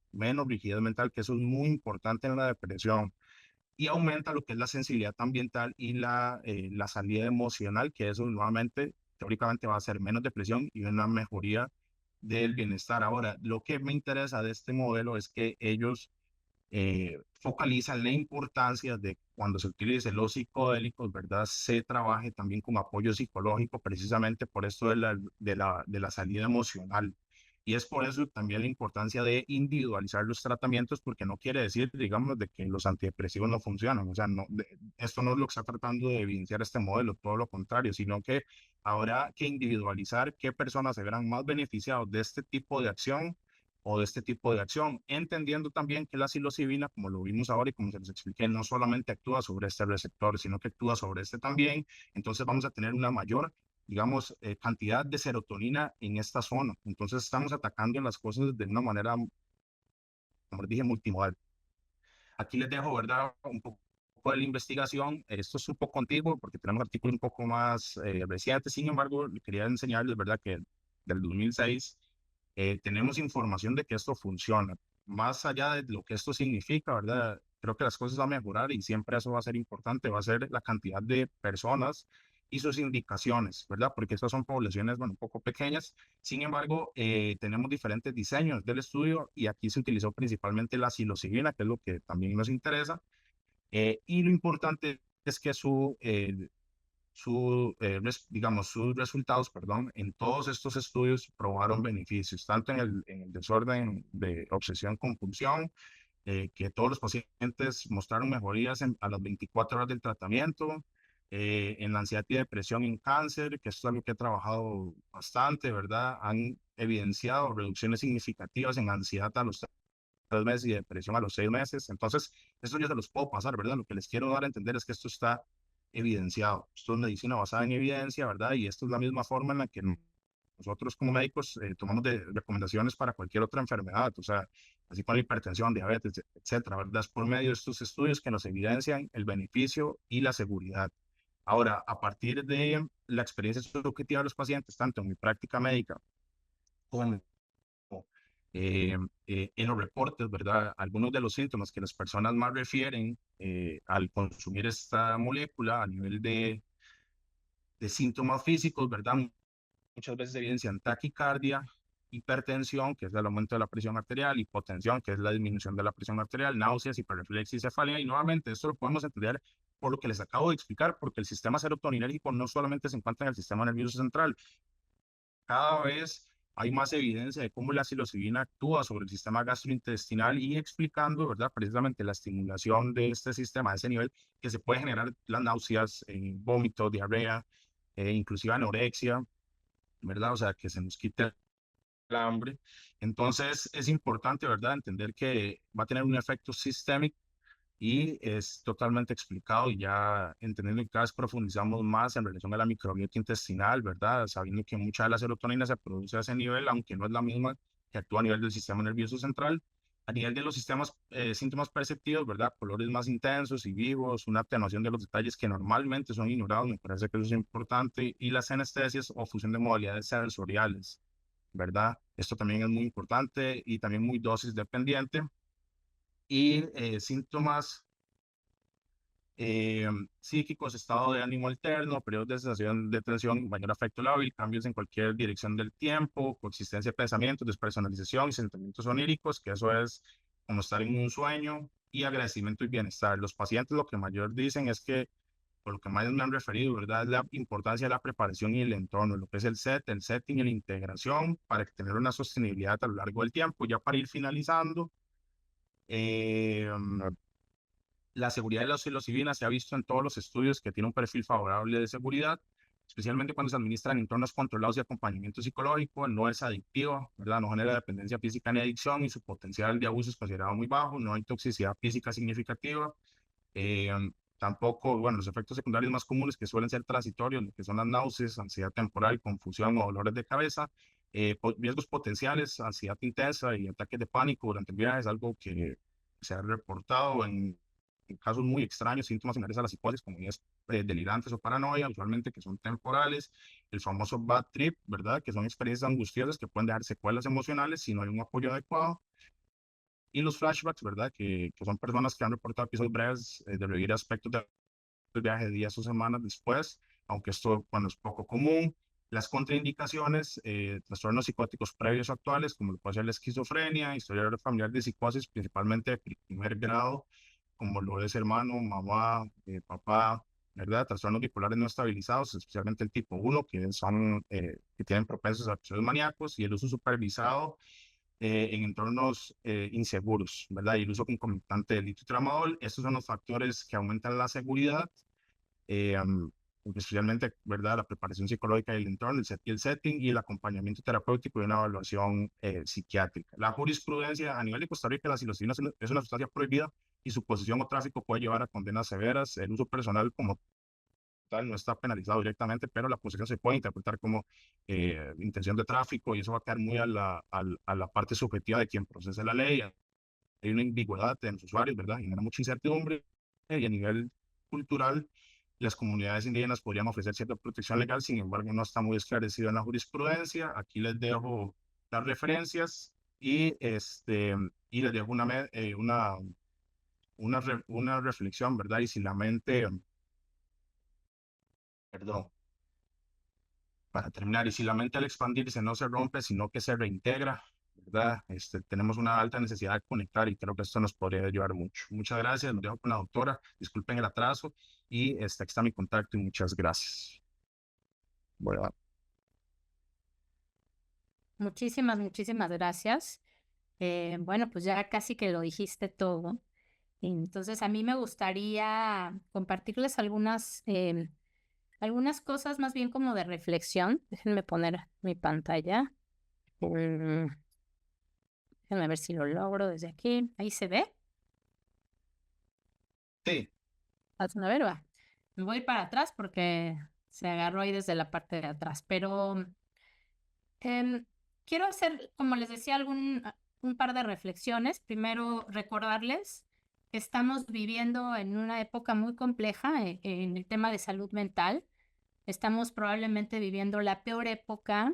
Speaker 3: que eso es muy importante en la depresión, y aumenta lo que es la sensibilidad ambiental y la salida emocional, que eso nuevamente, teóricamente, va a ser menos depresión y una mejoría del bienestar. Ahora, lo que me interesa de este modelo es que ellos focalizan la importancia de cuando se utilicen los psicodélicos, ¿verdad? Se trabaje también con apoyo psicológico, precisamente por esto de la salida emocional. Y es por eso también la importancia de individualizar los tratamientos, porque no quiere decir, digamos, de que los antidepresivos no funcionan. O sea, esto no es lo que está tratando de evidenciar este modelo, todo lo contrario, sino que habrá que individualizar qué personas se verán más beneficiados de este tipo de acción o de este tipo de acción, entendiendo también que la psilocibina, como lo vimos ahora y como se les expliqué, no solamente actúa sobre este receptor, sino que actúa sobre este también. Entonces vamos a tener una mayor, digamos, cantidad de serotonina en esta zona. Entonces estamos atacando las cosas de una manera, como les dije, multimodal. Aquí les dejo, ¿verdad?, un poco de la investigación. Esto es un poco antiguo porque tenemos artículos un poco más recientes. Sin embargo, quería enseñarles, ¿verdad?, que del 2006 tenemos información de que esto funciona. Más allá de lo que esto significa, ¿verdad? Creo que las cosas van a mejorar y siempre eso va a ser importante, va a ser la cantidad de personas y sus indicaciones, ¿verdad? Porque estas son poblaciones, bueno, un poco pequeñas. Sin embargo, tenemos diferentes diseños del estudio y aquí se utilizó principalmente la psilocibina, que es lo que también nos interesa. Y lo importante es que digamos, sus resultados, perdón, en todos estos estudios probaron beneficios, tanto en el desorden de obsesión-compulsión, que todos los pacientes mostraron mejorías a las 24 horas del tratamiento, en la ansiedad y depresión en cáncer, que esto es algo que he trabajado bastante, ¿verdad? Han evidenciado reducciones significativas en ansiedad a los 3 meses y depresión a los 6 meses. Entonces, esto yo se los puedo pasar, ¿verdad? Lo que les quiero dar a entender es que esto está evidenciado. Esto es medicina basada en evidencia, ¿verdad? Y esto es la misma forma en la que nosotros como médicos tomamos de recomendaciones para cualquier otra enfermedad, o sea, así como la hipertensión, diabetes, etcétera, ¿verdad? Es por medio de estos estudios que nos evidencian el beneficio y la seguridad. Ahora, a partir de la experiencia subjetiva de los pacientes, tanto en mi práctica médica como en los reportes, ¿verdad? Algunos de los síntomas que las personas más refieren al consumir esta molécula a nivel de síntomas físicos, ¿verdad? Muchas veces evidencian taquicardia, hipertensión, que es el aumento de la presión arterial, hipotensión, que es la disminución de la presión arterial, náuseas, hiperreflexia y cefalea. Y nuevamente, esto lo podemos entender por lo que les acabo de explicar, porque el sistema serotoninérgico no solamente se encuentra en el sistema nervioso central. Cada vez hay más evidencia de cómo la psilocibina actúa sobre el sistema gastrointestinal y explicando, ¿verdad?, precisamente la estimulación de este sistema a ese nivel que se puede generar las náuseas, vómito, diarrea, inclusive anorexia, ¿verdad? O sea, que se nos quite el hambre. Entonces, es importante, ¿verdad?, entender que va a tener un efecto sistémico y es totalmente explicado, y ya entendiendo que cada vez profundizamos más en relación a la microbiota intestinal, ¿verdad? Sabiendo que mucha de la serotonina se produce a ese nivel, aunque no es la misma que actúa a nivel del sistema nervioso central. A nivel de los síntomas perceptivos, ¿verdad? Colores más intensos y vivos, una atenuación de los detalles que normalmente son ignorados, me parece que eso es importante, y las anestesias o fusión de modalidades sensoriales, ¿verdad? Esto también es muy importante y también muy dosis dependiente. Y síntomas psíquicos, estado de ánimo alterno, periodos de sensación de tensión, mayor afecto lábil, cambios en cualquier dirección del tiempo, coexistencia de pensamientos, despersonalización y sentimientos oníricos, que eso es como estar en un sueño, y agradecimiento y bienestar. Los pacientes lo que mayor dicen es que, por lo que más me han referido, ¿verdad? Es la importancia de la preparación y el entorno, lo que es el setting y la integración para tener una sostenibilidad a lo largo del tiempo. Ya para ir finalizando, eh, la seguridad de la psilocibina se ha visto en todos los estudios que tiene un perfil favorable de seguridad, especialmente cuando se administra en entornos controlados y acompañamiento psicológico. No es adictivo, ¿verdad? No genera dependencia física ni adicción y su potencial de abuso es considerado muy bajo. No hay toxicidad física significativa. Eh, Tampoco, bueno, los efectos secundarios más comunes que suelen ser transitorios, lo que son las náuseas, ansiedad temporal, confusión o dolores de cabeza. Riesgos potenciales, ansiedad intensa y ataques de pánico durante el viaje es algo que se ha reportado en casos muy extraños, síntomas similares a la psicosis, como ideas delirantes o paranoia, usualmente que son temporales. El famoso bad trip, ¿verdad? Que son experiencias angustiosas que pueden dejar secuelas emocionales si no hay un apoyo adecuado. Y los flashbacks, ¿verdad? Que son personas que han reportado episodios breves de revivir aspectos del viaje días o semanas después, aunque esto, bueno, es poco común. Las contraindicaciones, trastornos psicóticos previos o actuales, como lo puede ser la esquizofrenia, historia familiar de psicosis, principalmente de primer grado, como lo es hermano, mamá, papá, ¿verdad? Trastornos bipolares no estabilizados, especialmente el tipo 1, que tienen propensos a episodios maníacos, y el uso supervisado en entornos inseguros, ¿verdad? Y el uso concomitante del litio y tramadol. Estos son los factores que aumentan la seguridad, especialmente, ¿verdad? La preparación psicológica del entorno, el setting y el acompañamiento terapéutico y una evaluación psiquiátrica. La jurisprudencia a nivel de Costa Rica, la psilocibina es una sustancia prohibida y su posesión o tráfico puede llevar a condenas severas. El uso personal como tal no está penalizado directamente, pero la posesión se puede interpretar como intención de tráfico, y eso va a quedar muy a la parte subjetiva de quien procesa la ley. Hay una ambigüedad en los usuarios, ¿verdad? Genera mucha incertidumbre, y a nivel cultural, las comunidades indígenas podrían ofrecer cierta protección legal, sin embargo, no está muy esclarecido en la jurisprudencia. Aquí les dejo las referencias y les dejo una reflexión, ¿verdad? Y si la mente, perdón, para terminar, y si la mente al expandirse no se rompe, sino que se reintegra, ¿verdad? Tenemos una alta necesidad de conectar y creo que esto nos podría ayudar mucho. Muchas gracias, nos dejo con la doctora, disculpen el atraso, y aquí está mi contacto y muchas gracias. Bueno,
Speaker 4: Muchísimas gracias. Bueno, pues ya casi que lo dijiste todo. Entonces, a mí me gustaría compartirles algunas cosas más bien como de reflexión. Déjenme poner mi pantalla. Déjenme ver si lo logro desde aquí. ¿Ahí se ve?
Speaker 3: sí,
Speaker 4: A ver, va. Me voy para atrás porque se agarró ahí desde la parte de atrás. Pero Em, quiero hacer, como les decía, un par de reflexiones. Primero, recordarles que estamos viviendo en una época muy compleja en el tema de salud mental. Estamos probablemente viviendo la peor época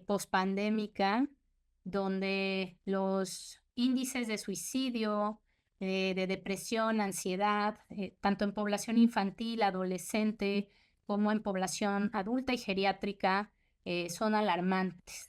Speaker 4: pospandémica, donde los índices de suicidio, de depresión, ansiedad, tanto en población infantil, adolescente, como en población adulta y geriátrica, son alarmantes.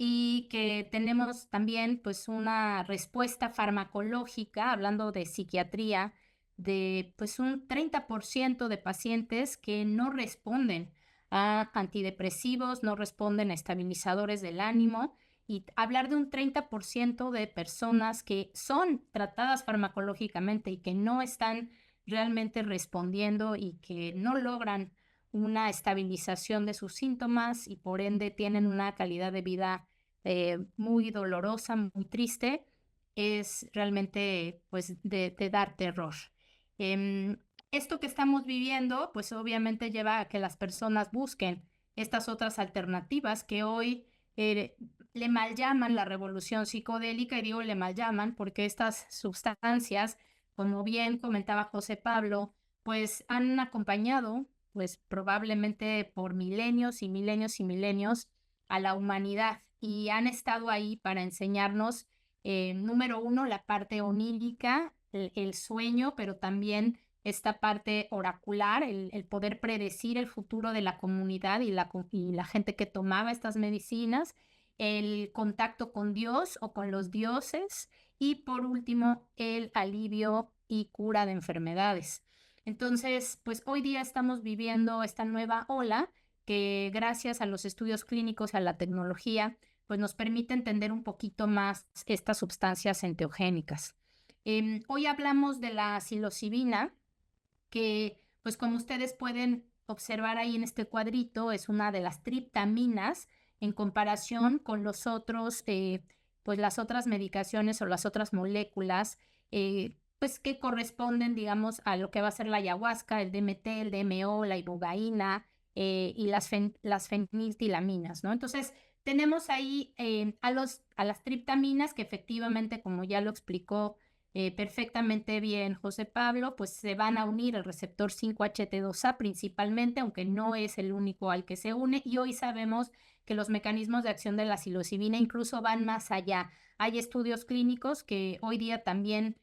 Speaker 4: Y que tenemos también pues una respuesta farmacológica, hablando de psiquiatría, de pues un 30% de pacientes que no responden a antidepresivos, no responden a estabilizadores del ánimo, y hablar de un 30% de personas que son tratadas farmacológicamente y que no están realmente respondiendo y que no logran una estabilización de sus síntomas y por ende tienen una calidad de vida muy dolorosa, muy triste, es realmente pues de dar terror. Esto que estamos viviendo pues obviamente lleva a que las personas busquen estas otras alternativas que hoy le mal llaman la revolución psicodélica, y digo le mal llaman porque estas sustancias, como bien comentaba José Pablo, pues han acompañado, pues probablemente por milenios y milenios y milenios a la humanidad, y han estado ahí para enseñarnos, número uno, la parte onírica, el sueño, pero también esta parte oracular, el poder predecir el futuro de la comunidad y la gente que tomaba estas medicinas, el contacto con Dios o con los dioses, y por último, el alivio y cura de enfermedades. Entonces, pues hoy día estamos viviendo esta nueva ola que, gracias a los estudios clínicos, a la tecnología, pues nos permite entender un poquito más estas sustancias enteogénicas. Hoy hablamos de la psilocibina, que, pues como ustedes pueden observar ahí en este cuadrito, es una de las triptaminas en comparación con los otros, pues las otras medicaciones o las otras moléculas, pues que corresponden, digamos, a lo que va a ser la ayahuasca, el DMT, el DMO, la ibogaína, y las feniltilaminas, ¿no? Entonces, tenemos ahí a las triptaminas que, efectivamente, como ya lo explicó perfectamente bien José Pablo, pues se van a unir al receptor 5-HT2A principalmente, aunque no es el único al que se une, y hoy sabemos que los mecanismos de acción de la psilocibina incluso van más allá. Hay estudios clínicos que hoy día también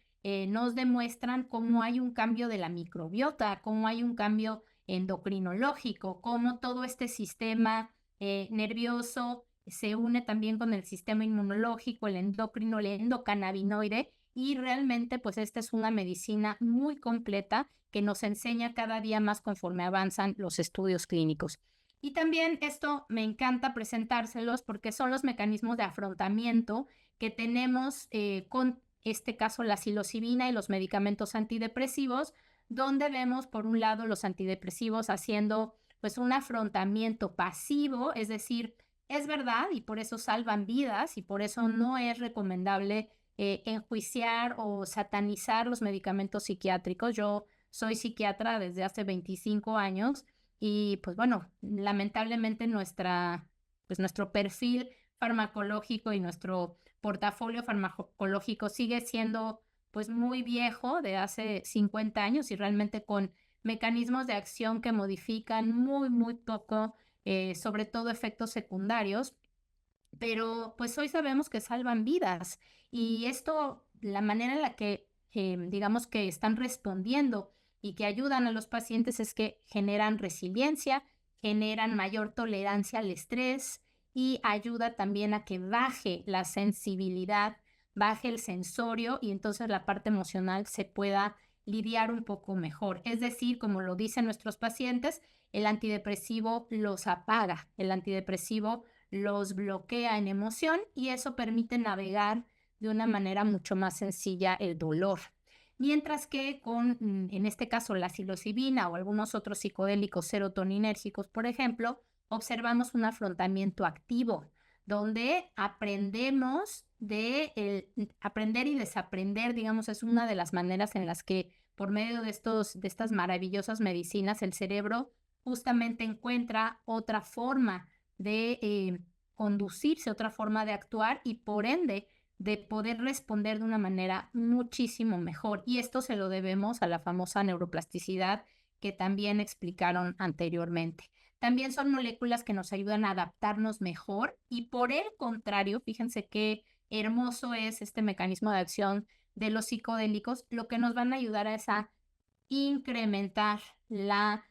Speaker 4: nos demuestran cómo hay un cambio de la microbiota, cómo hay un cambio endocrinológico, cómo todo este sistema nervioso se une también con el sistema inmunológico, el endocrino, el endocannabinoide, y realmente pues esta es una medicina muy completa que nos enseña cada día más conforme avanzan los estudios clínicos. Y también esto me encanta presentárselos porque son los mecanismos de afrontamiento que tenemos con este caso la psilocibina y los medicamentos antidepresivos, donde vemos por un lado los antidepresivos haciendo pues un afrontamiento pasivo, es decir, es verdad y por eso salvan vidas y por eso no es recomendable enjuiciar o satanizar los medicamentos psiquiátricos. Yo soy psiquiatra desde hace 25 años y pues bueno, lamentablemente nuestro perfil farmacológico y nuestro portafolio farmacológico sigue siendo pues muy viejo, de hace 50 años, y realmente con mecanismos de acción que modifican muy, muy poco, sobre todo efectos secundarios, pero pues hoy sabemos que salvan vidas, y esto, la manera en la que digamos que están respondiendo y que ayudan a los pacientes es que generan resiliencia, generan mayor tolerancia al estrés, y ayuda también a que baje la sensibilidad, baje el sensorio, y entonces la parte emocional se pueda lidiar un poco mejor. Es decir, como lo dicen nuestros pacientes, el antidepresivo los apaga, el antidepresivo los bloquea en emoción, y eso permite navegar de una manera mucho más sencilla el dolor. Mientras que en este caso, la psilocibina o algunos otros psicodélicos serotoninérgicos, por ejemplo, observamos un afrontamiento activo, donde aprendemos aprender y desaprender, digamos, es una de las maneras en las que, por medio de estas maravillosas medicinas, el cerebro justamente encuentra otra forma de conducirse, otra forma de actuar, y por ende de poder responder de una manera muchísimo mejor. Y esto se lo debemos a la famosa neuroplasticidad que también explicaron anteriormente. También son moléculas que nos ayudan a adaptarnos mejor, y por el contrario, fíjense qué hermoso es este mecanismo de acción de los psicodélicos, lo que nos van a ayudar es a incrementar la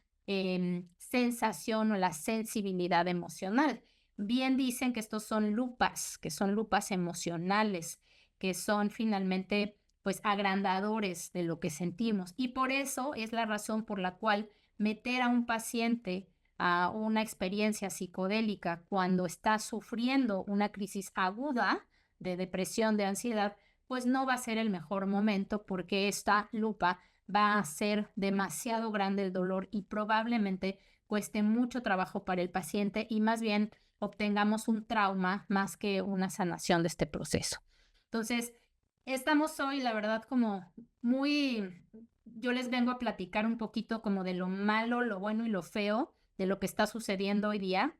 Speaker 4: sensación o la sensibilidad emocional. Bien dicen que estos son lupas, que son lupas emocionales, que son finalmente pues agrandadores de lo que sentimos, y por eso es la razón por la cual meter a un paciente a una experiencia psicodélica cuando está sufriendo una crisis aguda de depresión, de ansiedad, pues no va a ser el mejor momento, porque esta lupa va a ser demasiado grande el dolor y probablemente cueste mucho trabajo para el paciente, y más bien obtengamos un trauma más que una sanación de este proceso. Entonces, estamos hoy, la verdad, como yo les vengo a platicar un poquito como de lo malo, lo bueno y lo feo de lo que está sucediendo hoy día.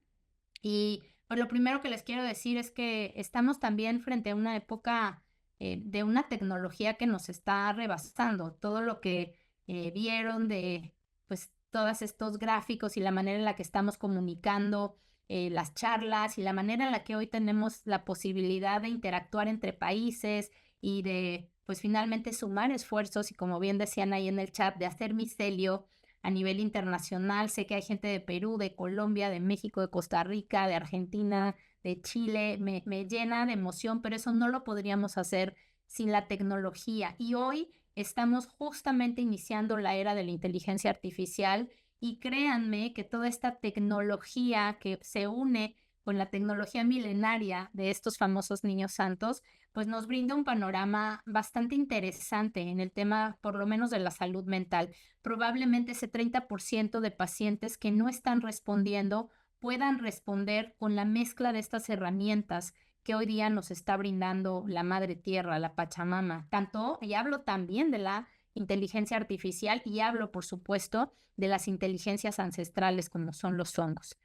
Speaker 4: Y Pues lo primero que les quiero decir es que estamos también frente a una época de una tecnología que nos está rebasando. Todo lo que vieron de pues todos estos gráficos y la manera en la que estamos comunicando las charlas y la manera en la que hoy tenemos la posibilidad de interactuar entre países y de pues finalmente sumar esfuerzos y como bien decían ahí en el chat, de hacer micelio a nivel internacional. Sé que hay gente de Perú, de Colombia, de México, de Costa Rica, de Argentina, de Chile. Me llena de emoción, pero eso no lo podríamos hacer sin la tecnología. Y hoy estamos justamente iniciando la era de la inteligencia artificial y créanme que toda esta tecnología que se une con la tecnología milenaria de estos famosos niños santos, pues nos brinda un panorama bastante interesante en el tema, por lo menos de la salud mental. Probablemente ese 30% de pacientes que no están respondiendo puedan responder con la mezcla de estas herramientas que hoy día nos está brindando la Madre Tierra, la Pachamama. Tanto, y hablo también de la inteligencia artificial y hablo, por supuesto, de las inteligencias ancestrales como son los hongos.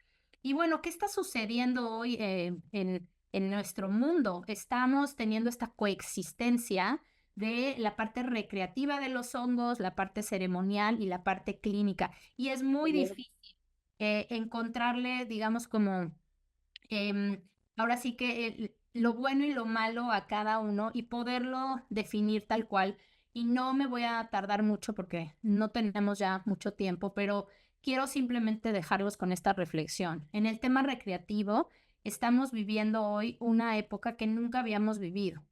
Speaker 4: Y bueno, ¿qué está sucediendo hoy en nuestro mundo? Estamos teniendo esta coexistencia de la parte recreativa de los hongos, la parte ceremonial y la parte clínica. Y es muy difícil encontrarle, digamos, como ahora sí que lo bueno y lo malo a cada uno y poderlo definir tal cual. Y no me voy a tardar mucho porque no tenemos ya mucho tiempo, pero quiero simplemente dejarlos con esta reflexión. En el tema recreativo, estamos viviendo hoy una época que nunca habíamos vivido.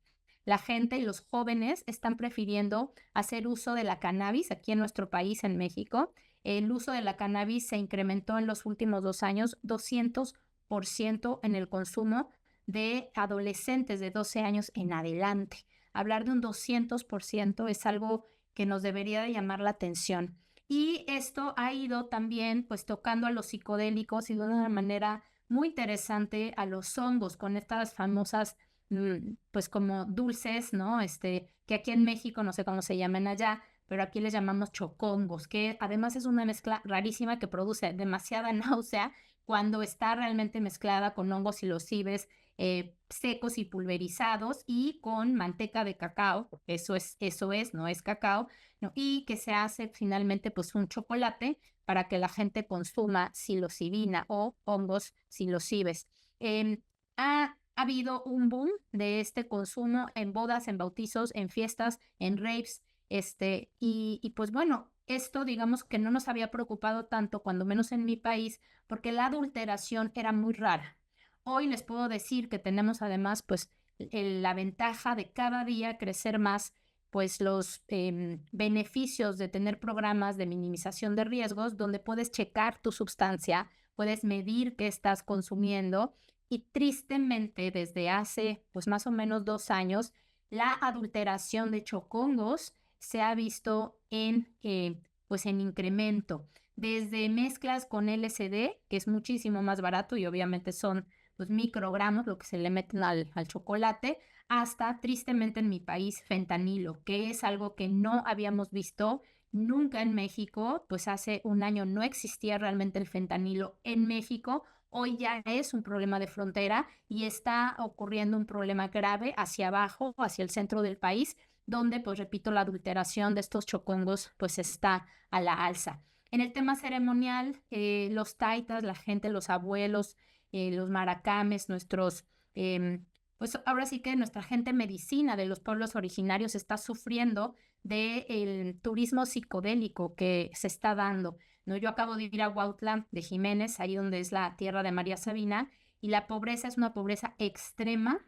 Speaker 4: La gente y los jóvenes están prefiriendo hacer uso de la cannabis aquí en nuestro país, en México. El uso de la cannabis se incrementó en los últimos 2 años 200% en el consumo de adolescentes de 12 años en adelante. Hablar de un 200% es algo que nos debería de llamar la atención. Y esto ha ido también pues tocando a los psicodélicos y de una manera muy interesante a los hongos con estas famosas pues como dulces, ¿no? Que aquí en México no sé cómo se llaman allá, pero aquí les llamamos chocongos, que además es una mezcla rarísima que produce demasiada náusea cuando está realmente mezclada con hongos psilocibes secos y pulverizados y con manteca de cacao, eso es, no es cacao, ¿no? Y que se hace finalmente pues un chocolate para que la gente consuma psilocibina o hongos psilocibes. Ha habido un boom de este consumo en bodas, en bautizos, en fiestas, en raves, y pues bueno, esto digamos que no nos había preocupado tanto, cuando menos en mi país, porque la adulteración era muy rara. Hoy les puedo decir que tenemos además pues la ventaja de cada día crecer más pues los beneficios de tener programas de minimización de riesgos donde puedes checar tu sustancia, puedes medir qué estás consumiendo y tristemente desde hace pues más o menos 2 años la adulteración de chocongos se ha visto pues en incremento, desde mezclas con LSD, que es muchísimo más barato y obviamente son pues microgramos lo que se le meten al chocolate, hasta tristemente en mi país fentanilo, que es algo que no habíamos visto nunca en México, pues hace un año no existía realmente el fentanilo en México. Hoy ya es un problema de frontera y está ocurriendo un problema grave hacia abajo, hacia el centro del país, donde, pues repito, la adulteración de estos chocongos pues está a la alza. En el tema ceremonial, los taitas, la gente, los abuelos, los maracames, pues ahora sí que nuestra gente medicina de los pueblos originarios está sufriendo del turismo psicodélico que se está dando, ¿no? Yo acabo de ir a Huautla de Jiménez, ahí donde es la tierra de María Sabina, y la pobreza es una pobreza extrema,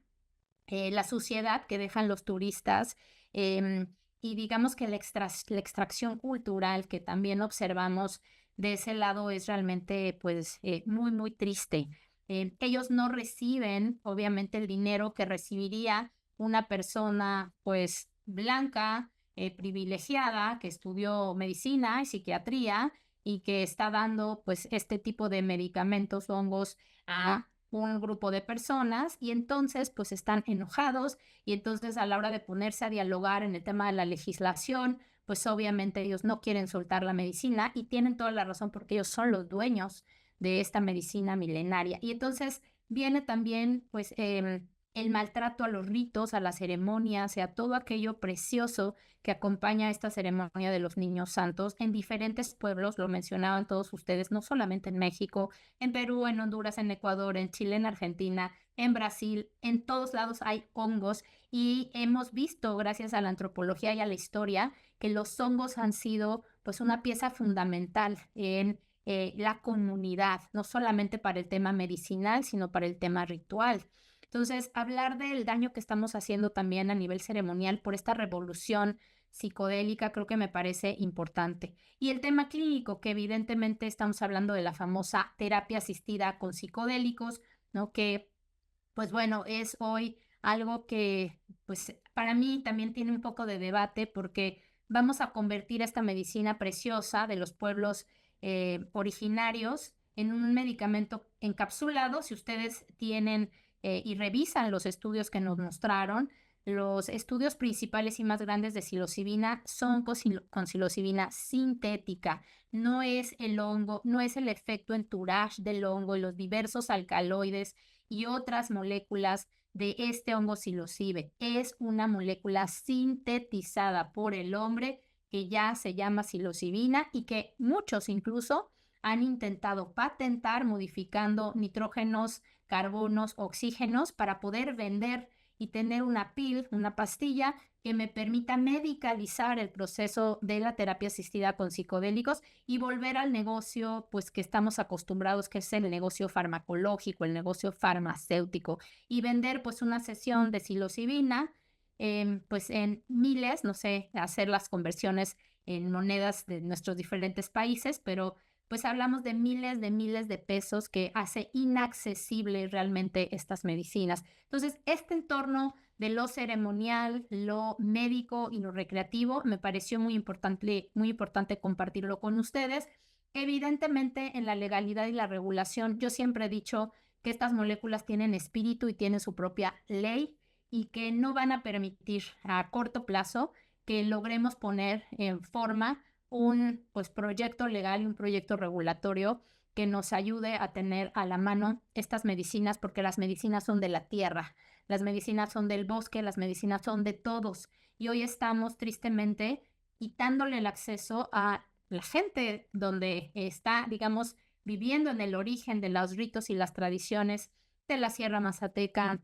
Speaker 4: la suciedad que dejan los turistas, y digamos que la extracción cultural que también observamos de ese lado es realmente pues muy, muy triste. Ellos no reciben, obviamente, el dinero que recibiría una persona pues blanca, privilegiada, que estudió medicina y psiquiatría y que está dando pues este tipo de medicamentos, hongos, a un grupo de personas y entonces pues están enojados y entonces a la hora de ponerse a dialogar en el tema de la legislación, pues obviamente ellos no quieren soltar la medicina y tienen toda la razón porque ellos son los dueños de esta medicina milenaria. Y entonces viene también pues el maltrato a los ritos, a las ceremonias, a todo aquello precioso que acompaña a esta ceremonia de los niños santos en diferentes pueblos, lo mencionaban todos ustedes, no solamente en México, en Perú, en Honduras, en Ecuador, en Chile, en Argentina, en Brasil, en todos lados hay hongos y hemos visto, gracias a la antropología y a la historia, que los hongos han sido pues una pieza fundamental en la comunidad, no solamente para el tema medicinal, sino para el tema ritual. Entonces, hablar del daño que estamos haciendo también a nivel ceremonial por esta revolución psicodélica creo que me parece importante. Y el tema clínico, que evidentemente estamos hablando de la famosa terapia asistida con psicodélicos, ¿no? Que, pues bueno, es hoy algo que, pues para mí también tiene un poco de debate porque vamos a convertir esta medicina preciosa de los pueblos originarios en un medicamento encapsulado. Si ustedes tienen y revisan los estudios que nos mostraron, los estudios principales y más grandes de psilocibina son con psilocibina sintética. No es el hongo, no es el efecto entourage del hongo y los diversos alcaloides y otras moléculas de este hongo psilocibe. Es una molécula sintetizada por el hombre que ya se llama psilocibina y que muchos incluso han intentado patentar modificando nitrógenos, carbonos, oxígenos para poder vender y tener una pill, una pastilla que me permita medicalizar el proceso de la terapia asistida con psicodélicos y volver al negocio pues que estamos acostumbrados, que es el negocio farmacológico, el negocio farmacéutico, y vender pues una sesión de psilocibina pues en miles, no sé, hacer las conversiones en monedas de nuestros diferentes países, pero pues hablamos de miles de pesos que hace inaccesible realmente estas medicinas. Entonces, este entorno de lo ceremonial, lo médico y lo recreativo me pareció muy importante compartirlo con ustedes. Evidentemente, en la legalidad y la regulación, yo siempre he dicho que estas moléculas tienen espíritu y tienen su propia ley y que no van a permitir a corto plazo que logremos poner en forma un pues, proyecto legal y un proyecto regulatorio que nos ayude a tener a la mano estas medicinas, porque las medicinas son de la tierra, las medicinas son del bosque, las medicinas son de todos. Y hoy estamos tristemente quitándole el acceso a la gente donde está, digamos, viviendo en el origen de los ritos y las tradiciones de la Sierra Mazateca,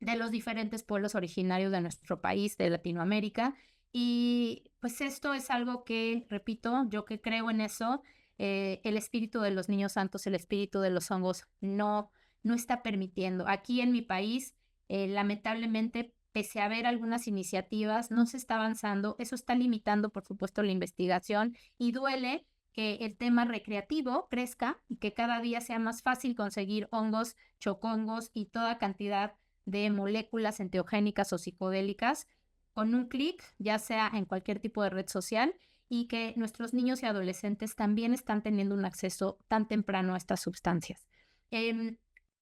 Speaker 4: de los diferentes pueblos originarios de nuestro país, de Latinoamérica. Y pues esto es algo que, repito, yo que creo en eso, el espíritu de los niños santos, el espíritu de los hongos no está permitiendo. Aquí en mi país, lamentablemente, pese a haber algunas iniciativas, no se está avanzando. Eso está limitando, por supuesto, la investigación y duele que el tema recreativo crezca y que cada día sea más fácil conseguir hongos, chocongos y toda cantidad de moléculas enteogénicas o psicodélicas con un clic, ya sea en cualquier tipo de red social, y que nuestros niños y adolescentes también están teniendo un acceso tan temprano a estas sustancias.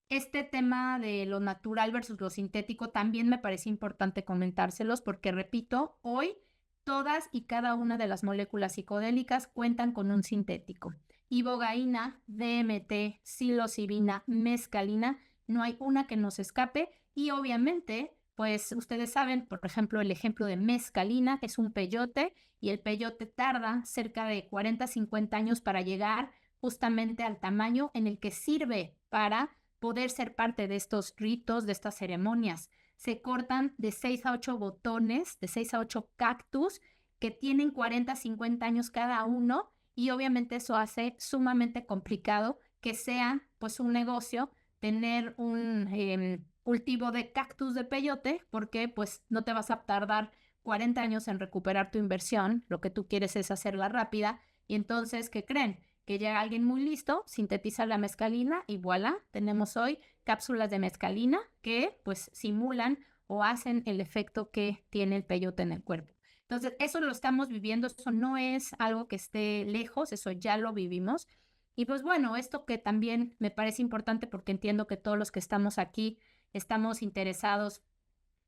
Speaker 4: Este tema de lo natural versus lo sintético también me parece importante comentárselos porque, repito, hoy todas y cada una de las moléculas psicodélicas cuentan con un sintético. Ibogaína, DMT, psilocibina, mescalina, no hay una que nos escape y obviamente, pues ustedes saben, por ejemplo, el ejemplo de mescalina es un peyote y el peyote tarda cerca de 40 a 50 años para llegar justamente al tamaño en el que sirve para poder ser parte de estos ritos, de estas ceremonias. Se cortan de 6 a 8 botones, de 6 a 8 cactus que tienen 40 a 50 años cada uno y obviamente eso hace sumamente complicado que sea pues un negocio tener un cultivo de cactus de peyote porque pues no te vas a tardar 40 años en recuperar tu inversión, lo que tú quieres es hacerla rápida y entonces, ¿qué creen? Que llega alguien muy listo, sintetiza la mescalina y voilà, tenemos hoy cápsulas de mescalina que pues simulan o hacen el efecto que tiene el peyote en el cuerpo. Entonces, eso lo estamos viviendo, eso no es algo que esté lejos, eso ya lo vivimos. Y pues bueno, esto que también me parece importante porque entiendo que todos los que estamos aquí estamos interesados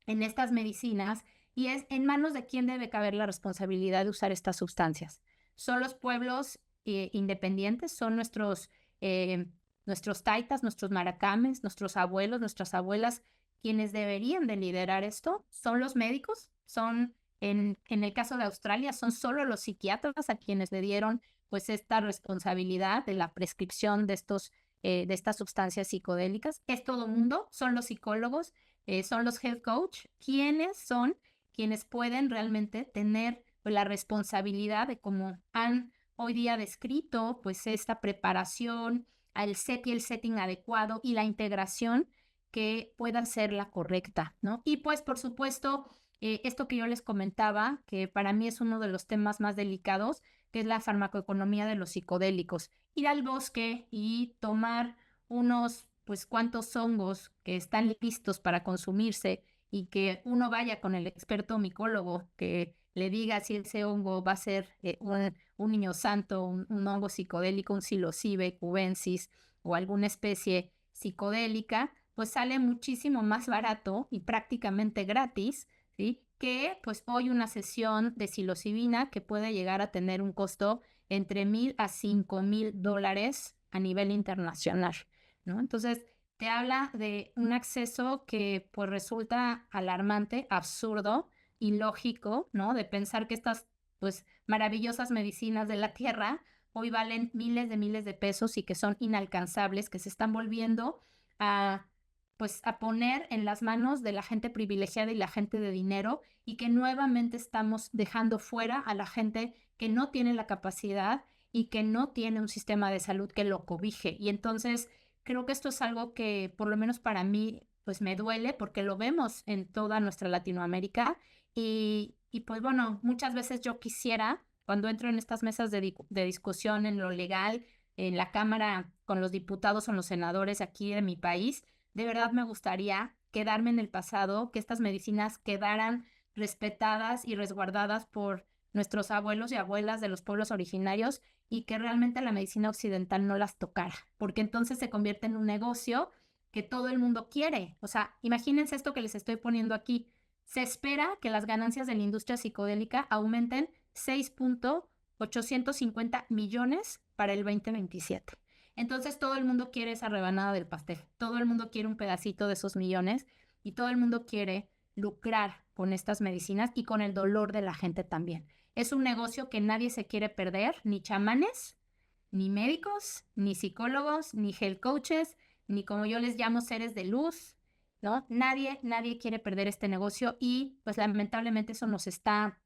Speaker 4: en estas medicinas y es en manos de quién debe caber la responsabilidad de usar estas sustancias. Son los pueblos independientes, son nuestros nuestros taitas, nuestros maracames, nuestros abuelos, nuestras abuelas, quienes deberían de liderar esto, son los médicos, son, en el caso de Australia, son solo los psiquiatras a quienes le dieron pues esta responsabilidad de la prescripción de estas sustancias psicodélicas. Es todo mundo, son los psicólogos, son los health coach, quienes pueden realmente tener pues, la responsabilidad de cómo han hoy día descrito pues esta preparación, al set y el setting adecuado y la integración que pueda ser la correcta, ¿no? Y pues por supuesto, esto que yo les comentaba, que para mí es uno de los temas más delicados, que es la farmacoeconomía de los psicodélicos. Ir al bosque y tomar unos, pues, cuantos hongos que están listos para consumirse y que uno vaya con el experto micólogo que le diga si ese hongo va a ser un niño santo, un hongo psicodélico, un psilocibe, cubensis o alguna especie psicodélica, pues sale muchísimo más barato y prácticamente gratis, ¿sí? Que pues hoy una sesión de psilocibina que puede llegar a tener un costo entre $1,000 a $5,000 a nivel internacional, ¿no? Entonces, te habla de un acceso que pues resulta alarmante, absurdo, ilógico, ¿no? De pensar que estas pues maravillosas medicinas de la tierra hoy valen miles de pesos y que son inalcanzables, que se están volviendo a pues a poner en las manos de la gente privilegiada y la gente de dinero y que nuevamente estamos dejando fuera a la gente que no tiene la capacidad y que no tiene un sistema de salud que lo cobije. Y entonces creo que esto es algo que por lo menos para mí pues me duele porque lo vemos en toda nuestra Latinoamérica y pues bueno, muchas veces yo quisiera, cuando entro en estas mesas de discusión en lo legal, en la Cámara con los diputados o los senadores aquí de mi país, de verdad me gustaría quedarme en el pasado, que estas medicinas quedaran respetadas y resguardadas por nuestros abuelos y abuelas de los pueblos originarios y que realmente la medicina occidental no las tocara, porque entonces se convierte en un negocio que todo el mundo quiere. O sea, imagínense esto que les estoy poniendo aquí. Se espera que las ganancias de la industria psicodélica aumenten 6.850 millones para el 2027. Entonces todo el mundo quiere esa rebanada del pastel, todo el mundo quiere un pedacito de esos millones y todo el mundo quiere lucrar con estas medicinas y con el dolor de la gente también. Es un negocio que nadie se quiere perder, ni chamanes, ni médicos, ni psicólogos, ni health coaches, ni como yo les llamo seres de luz, ¿no? Nadie quiere perder este negocio y pues lamentablemente eso nos está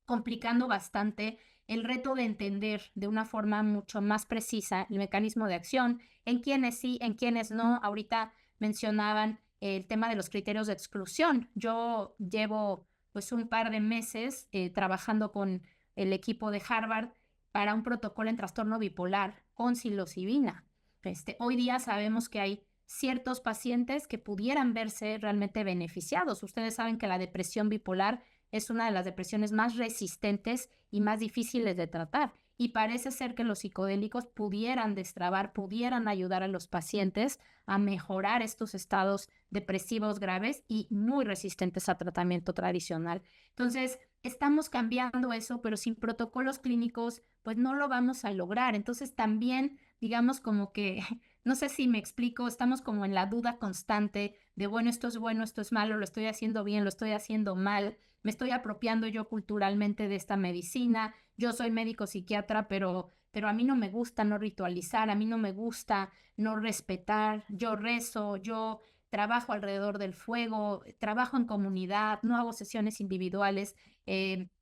Speaker 4: complicando bastante el reto de entender de una forma mucho más precisa el mecanismo de acción, en quienes sí, en quienes no. Ahorita mencionaban el tema de los criterios de exclusión. Yo llevo pues un par de meses trabajando con el equipo de Harvard para un protocolo en trastorno bipolar con psilocibina. Hoy día sabemos que hay ciertos pacientes que pudieran verse realmente beneficiados. Ustedes saben que la depresión bipolar es una de las depresiones más resistentes y más difíciles de tratar. Y parece ser que los psicodélicos pudieran destrabar, pudieran ayudar a los pacientes a mejorar estos estados depresivos graves y muy resistentes a tratamiento tradicional. Entonces, estamos cambiando eso, pero sin protocolos clínicos, pues no lo vamos a lograr. Entonces, también, digamos como que, no sé si me explico, estamos como en la duda constante de, bueno, esto es malo, lo estoy haciendo bien, lo estoy haciendo mal. Me estoy apropiando yo culturalmente de esta medicina. Yo soy médico psiquiatra, pero a mí no me gusta no ritualizar, a mí no me gusta no respetar. Yo rezo, yo trabajo alrededor del fuego, trabajo en comunidad, no hago sesiones individuales,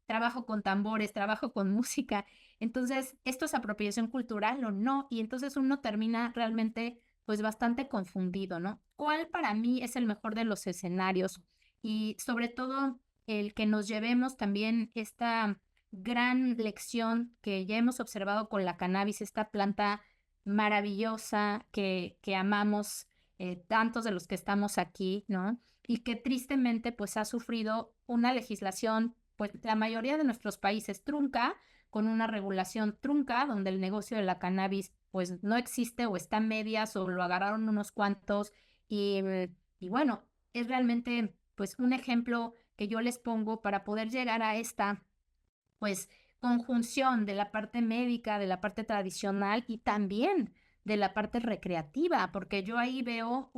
Speaker 4: trabajo con tambores, trabajo con música. Entonces, ¿esto es apropiación cultural o no? Y entonces uno termina realmente pues bastante confundido, ¿no? ¿Cuál para mí es el mejor de los escenarios? Y sobre todo el que nos llevemos también esta gran lección que ya hemos observado con la cannabis, esta planta maravillosa que amamos tantos de los que estamos aquí, ¿no? Y que tristemente pues ha sufrido una legislación, pues la mayoría de nuestros países trunca, con una regulación trunca, donde el negocio de la cannabis pues no existe o está en medias o lo agarraron unos cuantos y bueno, es realmente pues un ejemplo que yo les pongo para poder llegar a esta pues conjunción de la parte médica, de la parte tradicional y también de la parte recreativa, porque yo ahí veo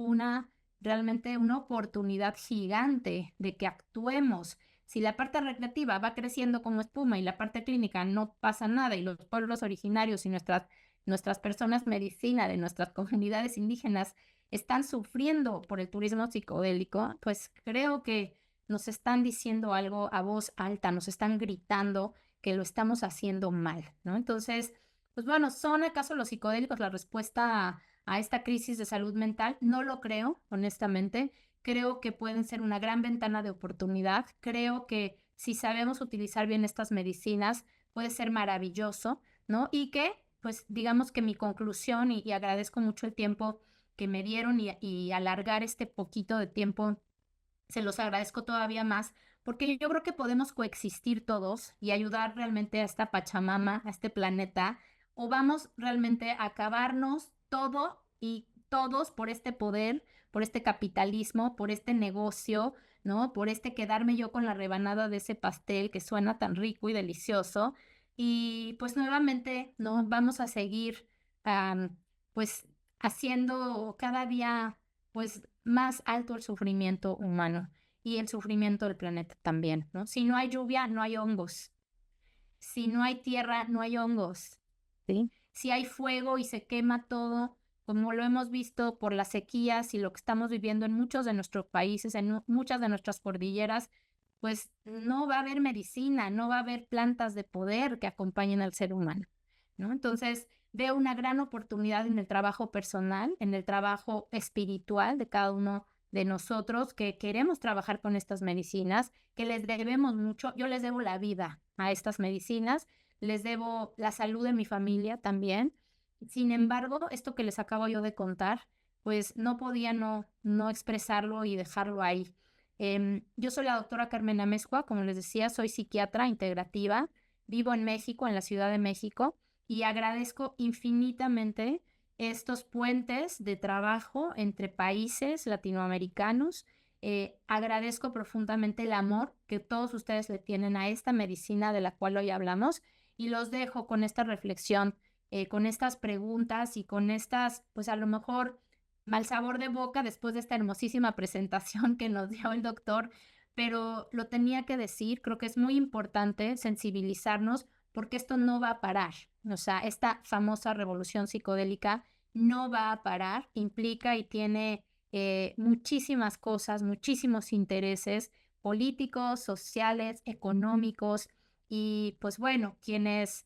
Speaker 4: realmente una oportunidad gigante de que actuemos. Si la parte recreativa va creciendo como espuma y la parte clínica no pasa nada y los pueblos originarios y nuestras personas medicina de nuestras comunidades indígenas están sufriendo por el turismo psicodélico, pues creo que nos están diciendo algo a voz alta, nos están gritando que lo estamos haciendo mal, ¿no? Entonces, pues bueno, ¿son acaso los psicodélicos la respuesta a esta crisis de salud mental? No lo creo, honestamente. Creo que pueden ser una gran ventana de oportunidad. Creo que si sabemos utilizar bien estas medicinas, puede ser maravilloso, ¿no? Y que, pues digamos que mi conclusión, y agradezco mucho el tiempo que me dieron y alargar este poquito de tiempo, se los agradezco todavía más, porque yo creo que podemos coexistir todos y ayudar realmente a esta Pachamama, a este planeta, o vamos realmente a acabarnos todo y todos por este poder, por este capitalismo, por este negocio, ¿no? Por este quedarme yo con la rebanada de ese pastel que suena tan rico y delicioso. Y pues nuevamente, ¿no? Vamos a seguir, pues, haciendo cada día, pues, más alto el sufrimiento humano y el sufrimiento del planeta también, ¿no? Si no hay lluvia, no hay hongos. Si no hay tierra, no hay hongos, ¿sí? Si hay fuego y se quema todo, como lo hemos visto por las sequías y lo que estamos viviendo en muchos de nuestros países, en muchas de nuestras cordilleras, pues no va a haber medicina, no va a haber plantas de poder que acompañen al ser humano, ¿no? Entonces, veo una gran oportunidad en el trabajo personal, en el trabajo espiritual de cada uno de nosotros que queremos trabajar con estas medicinas, que les debemos mucho. Yo les debo la vida a estas medicinas, les debo la salud de mi familia también. Sin embargo, esto que les acabo yo de contar, pues no podía no expresarlo y dejarlo ahí. Yo soy la doctora Carmen Amezcua, como les decía, soy psiquiatra integrativa, vivo en México, en la Ciudad de México, y agradezco infinitamente estos puentes de trabajo entre países latinoamericanos. Agradezco profundamente el amor que todos ustedes le tienen a esta medicina de la cual hoy hablamos y los dejo con esta reflexión, con estas preguntas y con estas, pues a lo mejor mal sabor de boca después de esta hermosísima presentación que nos dio el doctor, pero lo tenía que decir. Creo que es muy importante sensibilizarnos porque esto no va a parar. O sea, esta famosa revolución psicodélica no va a parar, implica y tiene muchísimas cosas, muchísimos intereses políticos, sociales, económicos, y pues bueno, quienes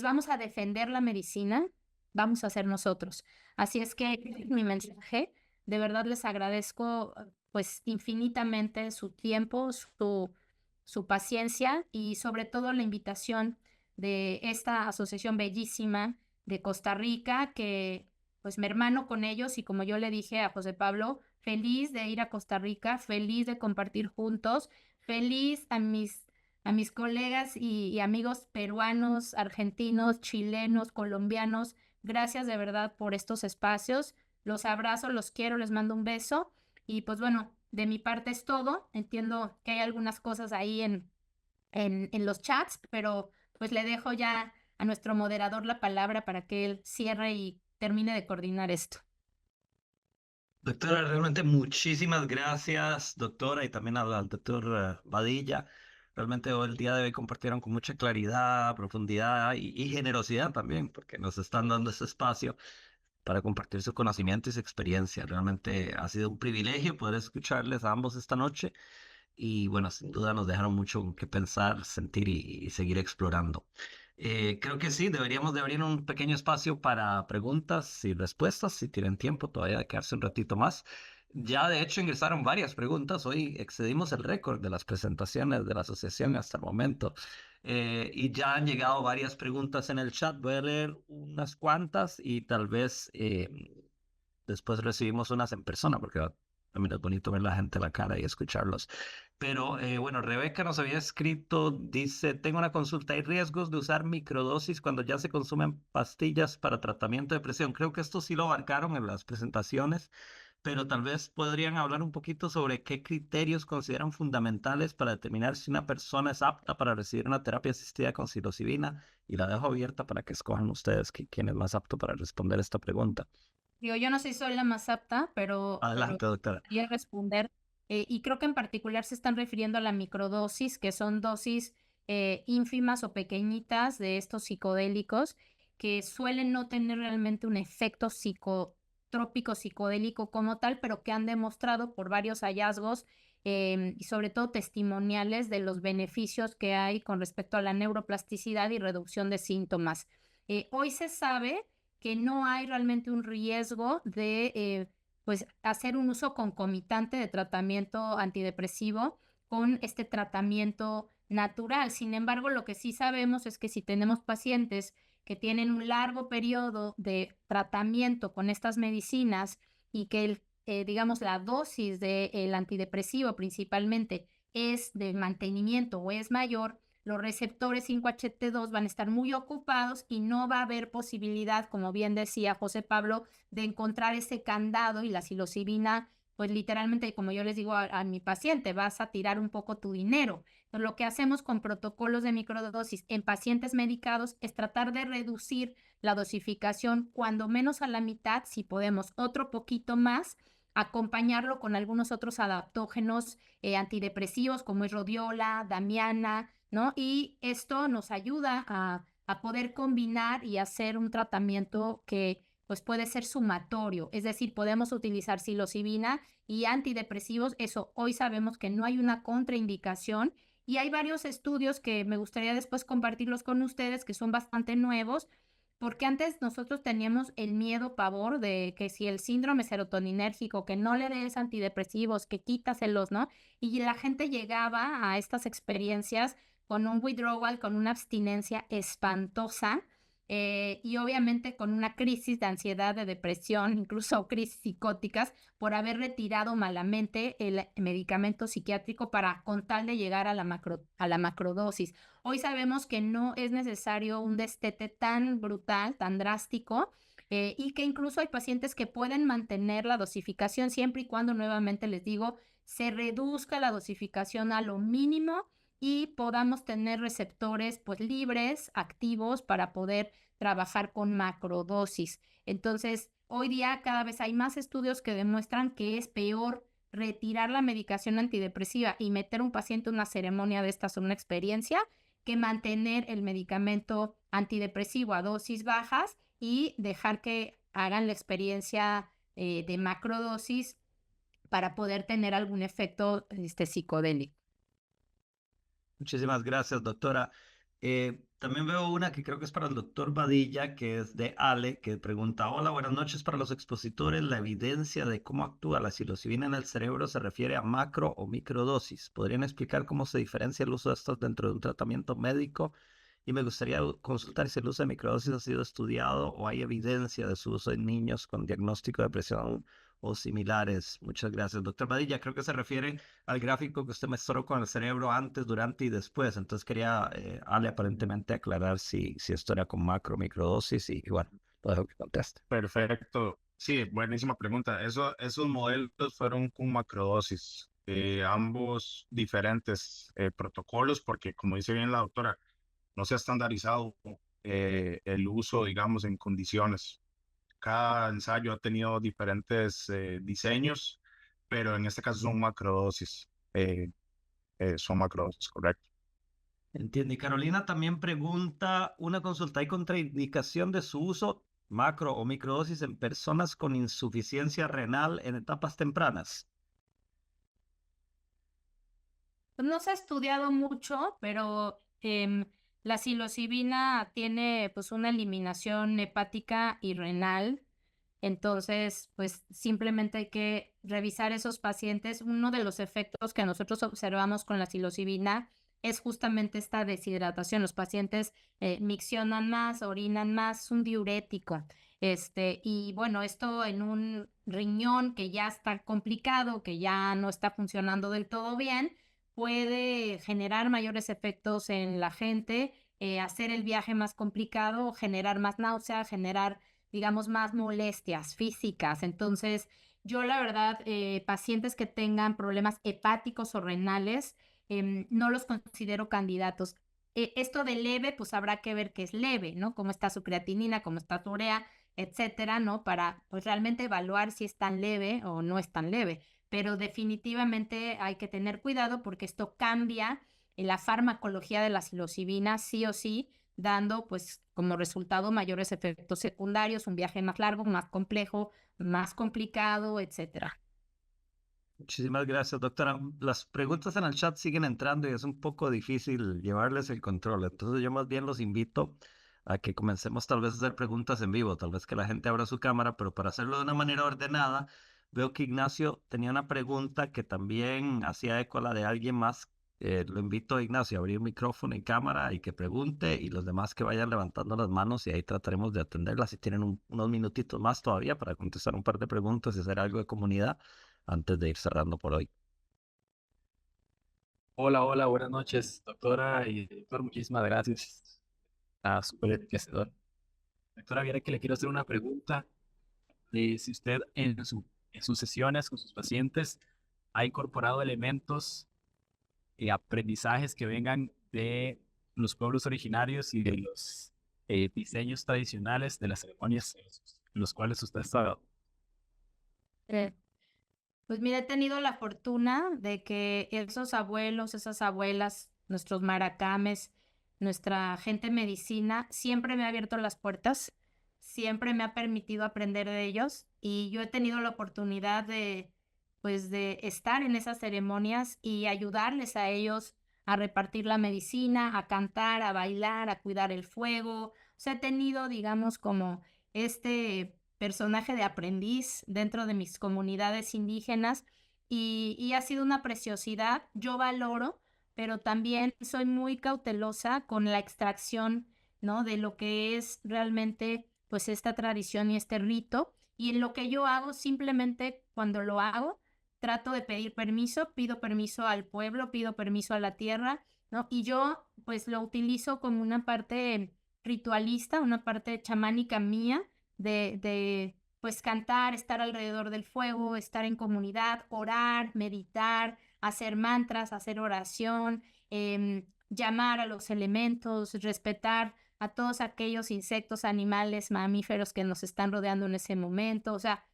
Speaker 4: vamos a defender la medicina, vamos a ser nosotros. Así es que mi mensaje, de verdad les agradezco pues infinitamente su tiempo, su paciencia y sobre todo la invitación de esta asociación bellísima de Costa Rica, que pues me hermano con ellos y como yo le dije a José Pablo, feliz de ir a Costa Rica, feliz de compartir juntos, feliz a mis colegas y amigos peruanos, argentinos, chilenos, colombianos. Gracias de verdad por estos espacios. Los abrazo, los quiero, les mando un beso. Y pues bueno, de mi parte es todo. Entiendo que hay algunas cosas ahí en los chats, pero pues le dejo ya a nuestro moderador la palabra para que él cierre y termine de coordinar esto.
Speaker 1: Doctora, realmente muchísimas gracias, doctora, y también al doctor Badilla. Realmente hoy, el día de hoy compartieron con mucha claridad, profundidad y generosidad también, porque nos están dando ese espacio para compartir su conocimiento y su experiencia. Realmente ha sido un privilegio poder escucharles a ambos esta noche y bueno, sin duda nos dejaron mucho que pensar, sentir y seguir explorando. Creo que sí, deberíamos de abrir un pequeño espacio para preguntas y respuestas, si tienen tiempo todavía de quedarse un ratito más. Ya de hecho ingresaron varias preguntas, hoy excedimos el récord de las presentaciones de la asociación hasta el momento. Y ya han llegado varias preguntas en el chat, voy a leer unas cuantas y tal vez después recibimos unas en persona, porque también es bonito ver la gente a la cara y escucharlos. Pero bueno, Rebeca nos había escrito, dice, tengo una consulta, ¿hay riesgos de usar microdosis cuando ya se consumen pastillas para tratamiento de presión? Creo que esto sí lo abarcaron en las presentaciones, pero tal vez podrían hablar un poquito sobre qué criterios consideran fundamentales para determinar si una persona es apta para recibir una terapia asistida con psilocibina, y la dejo abierta para que escojan ustedes quién es más apto para responder esta pregunta.
Speaker 4: Digo, yo no sé si soy la más apta, pero
Speaker 1: Adelante, doctora.
Speaker 4: quería responder. Y creo que en particular se están refiriendo a la microdosis, que son dosis ínfimas o pequeñitas de estos psicodélicos que suelen no tener realmente un efecto psicotrópico, psicodélico como tal, pero que han demostrado por varios hallazgos y sobre todo testimoniales de los beneficios que hay con respecto a la neuroplasticidad y reducción de síntomas. Hoy se sabe que no hay realmente un riesgo de pues hacer un uso concomitante de tratamiento antidepresivo con este tratamiento natural. Sin embargo, lo que sí sabemos es que si tenemos pacientes que tienen un largo periodo de tratamiento con estas medicinas y que digamos la dosis del antidepresivo principalmente es de mantenimiento o es mayor, los receptores 5-HT2 van a estar muy ocupados y no va a haber posibilidad, como bien decía José Pablo, de encontrar ese candado, y la psilocibina, pues literalmente, como yo les digo a mi paciente, vas a tirar un poco tu dinero. Entonces, lo que hacemos con protocolos de microdosis en pacientes medicados es tratar de reducir la dosificación cuando menos a la mitad, si podemos otro poquito más, acompañarlo con algunos otros adaptógenos antidepresivos como es rodiola, damiana, ¿no? Y esto nos ayuda a poder combinar y hacer un tratamiento que pues puede ser sumatorio, es decir, podemos utilizar psilocibina y antidepresivos. Eso hoy sabemos que no hay una contraindicación, y hay varios estudios que me gustaría después compartirlos con ustedes, que son bastante nuevos, porque antes nosotros teníamos el miedo, pavor de que si el síndrome serotoninérgico, que no le des antidepresivos, que quítaselos, ¿no? Y la gente llegaba a estas experiencias con un withdrawal, con una abstinencia espantosa, y obviamente con una crisis de ansiedad, de depresión, incluso crisis psicóticas, por haber retirado malamente el medicamento psiquiátrico para con tal de llegar a la macrodosis. Hoy sabemos que no es necesario un destete tan brutal, tan drástico, y que incluso hay pacientes que pueden mantener la dosificación siempre y cuando, nuevamente les digo, se reduzca la dosificación a lo mínimo y podamos tener receptores pues libres, activos, para poder trabajar con macrodosis. Entonces, hoy día cada vez hay más estudios que demuestran que es peor retirar la medicación antidepresiva y meter a un paciente en una ceremonia de estas, una experiencia, que mantener el medicamento antidepresivo a dosis bajas y dejar que hagan la experiencia de macrodosis para poder tener algún efecto psicodélico.
Speaker 1: Muchísimas gracias, doctora. También veo una que creo que es para el doctor Badilla, que es de Ale, que pregunta: hola, buenas noches para los expositores. ¿La evidencia de cómo actúa la psilocibina en el cerebro se refiere a macro o microdosis? ¿Podrían explicar cómo se diferencia el uso de estas dentro de un tratamiento médico? Y me gustaría consultar si el uso de microdosis ha sido estudiado o hay evidencia de su uso en niños con diagnóstico de depresión o similares. Muchas gracias, doctor Badilla. Creo que se refiere al gráfico que usted mostró con el cerebro antes, durante y después. Entonces quería, Ale, aparentemente aclarar si esto era con macro, microdosis, y bueno, lo dejo que conteste.
Speaker 3: Perfecto. Sí, buenísima pregunta. Esos modelos fueron con macrodosis, ambos diferentes protocolos, porque como dice bien la doctora, no se ha estandarizado el uso, digamos, en condiciones. Cada ensayo ha tenido diferentes diseños, pero en este caso son macrodosis. Son macrodosis, correcto.
Speaker 1: Entiende. Y Carolina también pregunta: una consulta, ¿hay contraindicación de su uso macro o microdosis en personas con insuficiencia renal en etapas tempranas?
Speaker 4: Pues no se ha estudiado mucho, pero la psilocibina tiene pues una eliminación hepática y renal. Entonces, pues simplemente hay que revisar esos pacientes. Uno de los efectos que nosotros observamos con la psilocibina es justamente esta deshidratación. Los pacientes miccionan más, orinan más, es un diurético. Y bueno, esto en un riñón que ya está complicado, que ya no está funcionando del todo bien, puede generar mayores efectos en la gente, hacer el viaje más complicado, generar más náusea, generar, digamos, más molestias físicas. Entonces, Yo, la verdad, pacientes que tengan problemas hepáticos o renales, no los considero candidatos. Esto de leve, pues habrá que ver qué es leve, ¿no? Cómo está su creatinina, cómo está su urea, etcétera, ¿no? Para pues realmente evaluar si es tan leve o no es tan leve. Pero definitivamente hay que tener cuidado porque esto cambia la farmacología de la psilocibina sí o sí, dando pues como resultado mayores efectos secundarios, un viaje más largo, más complejo, más complicado, etcétera.
Speaker 1: Muchísimas gracias, doctora. Las preguntas en el chat siguen entrando y es un poco difícil llevarles el control. Entonces yo más bien los invito a que comencemos tal vez a hacer preguntas en vivo, tal vez que la gente abra su cámara, pero para hacerlo de una manera ordenada, veo que Ignacio tenía una pregunta que también hacía eco a la de alguien más. Lo invito, Ignacio, a abrir micrófono y cámara y que pregunte y los demás que vayan levantando las manos y ahí trataremos de atenderlas. Si tienen unos minutitos más todavía para contestar un par de preguntas y hacer algo de comunidad antes de ir cerrando por hoy.
Speaker 5: Hola, hola, buenas noches, doctora y doctor, muchísimas gracias. Súper enriquecedor. Doctora, viera que le quiero hacer una pregunta de si usted en sus sesiones con sus pacientes ha incorporado elementos y aprendizajes que vengan de los pueblos originarios y de los diseños tradicionales de las ceremonias en los cuales usted está.
Speaker 4: Eh, Pues mira, he tenido la fortuna de que esos abuelos, esas abuelas, nuestros maracames, nuestra gente medicina, siempre me ha abierto las puertas, siempre me ha permitido aprender de ellos y yo he tenido la oportunidad de, pues, de estar en esas ceremonias y ayudarles a ellos a repartir la medicina, a cantar, a bailar, a cuidar el fuego. O sea, he tenido, digamos, como este personaje de aprendiz dentro de mis comunidades indígenas y ha sido una preciosidad. Yo valoro, pero también soy muy cautelosa con la extracción, ¿no? De lo que es realmente pues esta tradición y este rito. Y en lo que yo hago, simplemente cuando lo hago, trato de pedir permiso, pido permiso al pueblo, pido permiso a la tierra, ¿no? Y yo pues lo utilizo como una parte ritualista, una parte chamánica mía de pues cantar, estar alrededor del fuego, estar en comunidad, orar, meditar, hacer mantras, hacer oración, llamar a los elementos, respetar a todos aquellos insectos, animales, mamíferos que nos están rodeando en ese momento. O sea,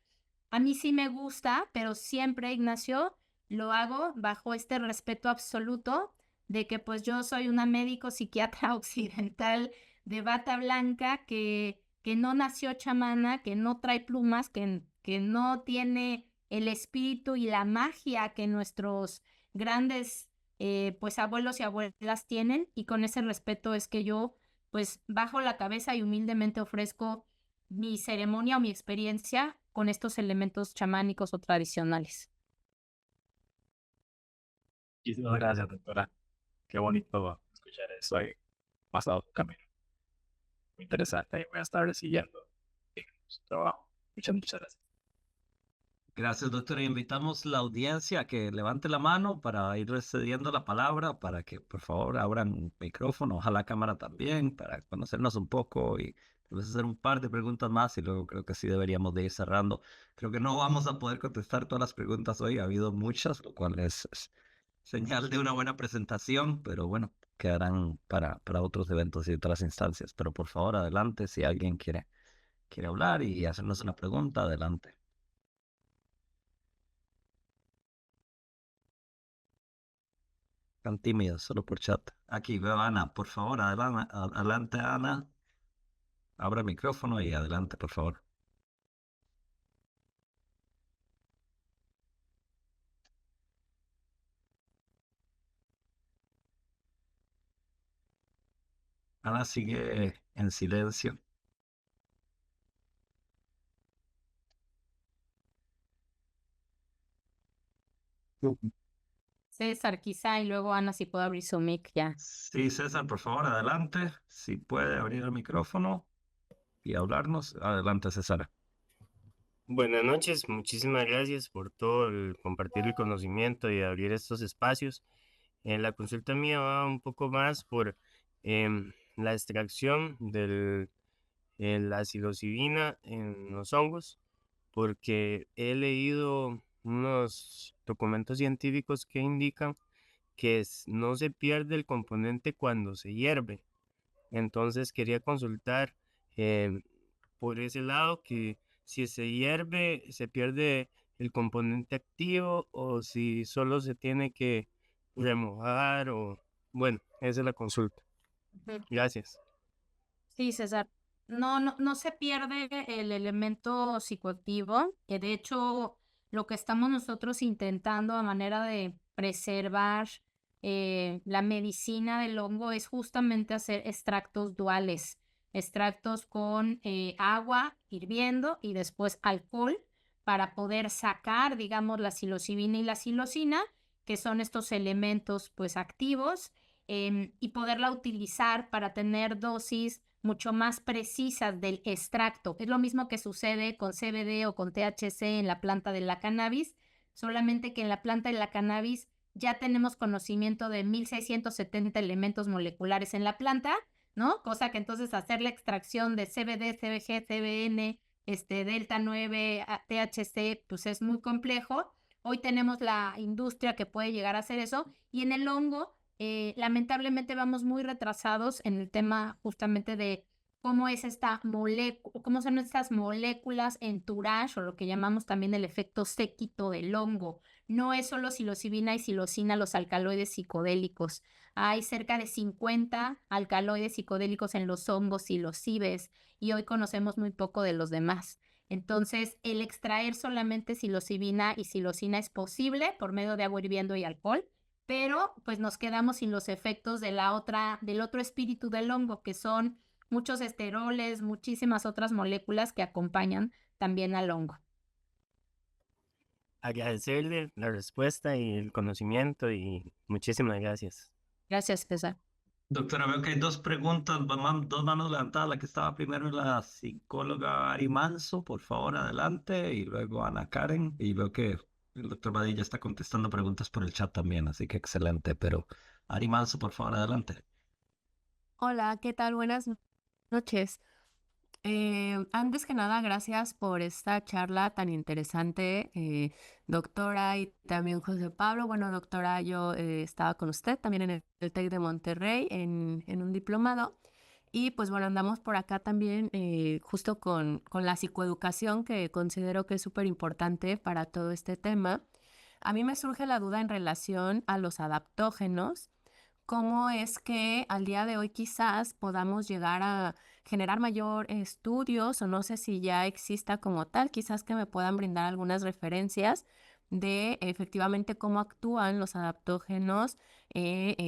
Speaker 4: a mí sí me gusta, pero siempre, Ignacio, lo hago bajo este respeto absoluto de que pues yo soy una médico psiquiatra occidental de bata blanca que no nació chamana, que no trae plumas, que no tiene el espíritu y la magia que nuestros grandes pues abuelos y abuelas tienen, y con ese respeto es que yo pues bajo la cabeza y humildemente ofrezco mi ceremonia o mi experiencia con estos elementos chamánicos o tradicionales.
Speaker 5: Muchísimas gracias, doctora. Qué bonito escuchar eso ahí, pasado tu camino. Muy interesante. Y voy a estar siguiendo su trabajo. Muchas gracias.
Speaker 1: Gracias, doctora. Invitamos la audiencia a que levante la mano para ir cediendo la palabra, para que por favor abran un micrófono, ojalá la cámara también, para conocernos un poco y tal vez hacer un par de preguntas más y luego creo que sí deberíamos de ir cerrando. Creo que no vamos a poder contestar todas las preguntas hoy, ha habido muchas, lo cual es señal de una buena presentación, pero bueno, quedarán para otros eventos y otras instancias. Pero por favor, adelante, si alguien quiere hablar y hacernos una pregunta, adelante. Tan tímidos, solo por chat. Aquí veo a Ana, por favor, adelante, adelante Ana. Abra el micrófono y adelante, por favor. Ana sigue en silencio.
Speaker 4: César, quizá, y luego Ana, si puedo abrir su mic ya.
Speaker 1: Sí, César, por favor, adelante. Si puede abrir el micrófono y hablarnos. Adelante, César.
Speaker 6: Buenas noches, muchísimas gracias por todo el compartir el conocimiento y abrir estos espacios. La consulta mía va un poco más por la extracción de la psilocibina en los hongos. porque he leído unos documentos científicos que indican que no se pierde el componente cuando se hierve. Entonces quería consultar por ese lado, que si se hierve se pierde el componente activo o si solo se tiene que remojar o bueno, esa es la consulta.
Speaker 4: Ujú.
Speaker 6: Gracias.
Speaker 4: Sí, César. No se pierde el elemento psicoactivo, que de hecho lo que estamos nosotros intentando a manera de preservar la medicina del hongo es justamente hacer extractos duales, extractos con agua hirviendo y después alcohol para poder sacar, digamos, la psilocibina y la psilocina, que son estos elementos pues activos, y poderla utilizar para tener dosis mucho más precisas del extracto. Es lo mismo que sucede con CBD o con THC en la planta de la cannabis, solamente que en la planta de la cannabis ya tenemos conocimiento de 1670 elementos moleculares en la planta, ¿no? Cosa que entonces hacer la extracción de CBD, CBG, CBN, delta 9, THC, pues es muy complejo. Hoy tenemos la industria que puede llegar a hacer eso, y en el hongo lamentablemente vamos muy retrasados en el tema justamente de cómo es cómo son estas moléculas entourage, o lo que llamamos también el efecto séquito del hongo. No es solo psilocibina y psilocina los alcaloides psicodélicos. Hay cerca de 50 alcaloides psicodélicos en los hongos psilocibes, y hoy conocemos muy poco de los demás. Entonces, el extraer solamente psilocibina y psilocina es posible por medio de agua hirviendo y alcohol, pero pues nos quedamos sin los efectos del otro espíritu del hongo, que son muchos esteroles, muchísimas otras moléculas que acompañan también al hongo.
Speaker 6: Agradecerle la respuesta y el conocimiento y muchísimas gracias.
Speaker 4: Gracias, César.
Speaker 1: Doctora, veo que hay dos preguntas, dos manos levantadas. La que estaba primero es la psicóloga Ari Manso, por favor, adelante, y luego Ana Karen, y veo que el doctor Badilla está contestando preguntas por el chat también, así que excelente, pero Ari Manso, por favor, adelante.
Speaker 7: Hola, ¿qué tal? Buenas noches. Antes que nada, gracias por esta charla tan interesante, doctora, y también José Pablo. Bueno, doctora, yo estaba con usted también en el TEC de Monterrey en un diplomado. Y pues bueno, andamos por acá también justo con la psicoeducación, que considero que es súper importante para todo este tema. A mí me surge la duda en relación a los adaptógenos. ¿Cómo es que al día de hoy quizás podamos llegar a generar mayor estudios, o no sé si ya exista como tal, quizás que me puedan brindar algunas referencias de efectivamente cómo actúan los adaptógenos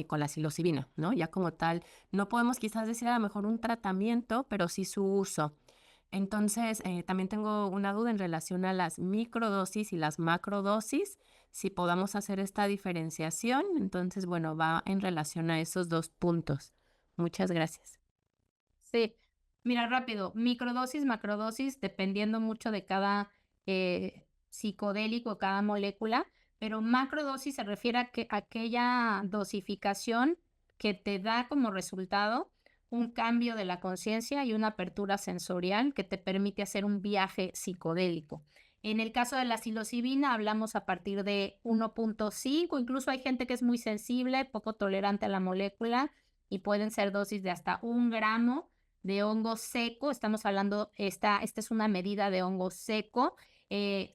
Speaker 7: con la psilocibina, ¿no? Ya como tal, no podemos quizás decir a lo mejor un tratamiento, pero sí su uso. Entonces, también tengo una duda en relación a las microdosis y las macrodosis, si podamos hacer esta diferenciación. Entonces, bueno, va en relación a esos dos puntos. Muchas gracias.
Speaker 4: Sí, mira, rápido, microdosis, macrodosis, dependiendo mucho de cada psicodélico, cada molécula, pero macrodosis se refiere a aquella dosificación que te da como resultado un cambio de la conciencia y una apertura sensorial que te permite hacer un viaje psicodélico. En el caso de la psilocibina hablamos a partir de 1.5, incluso hay gente que es muy sensible, poco tolerante a la molécula, y pueden ser dosis de hasta 1 gramo de hongo seco. Estamos hablando, esta es una medida de hongo seco,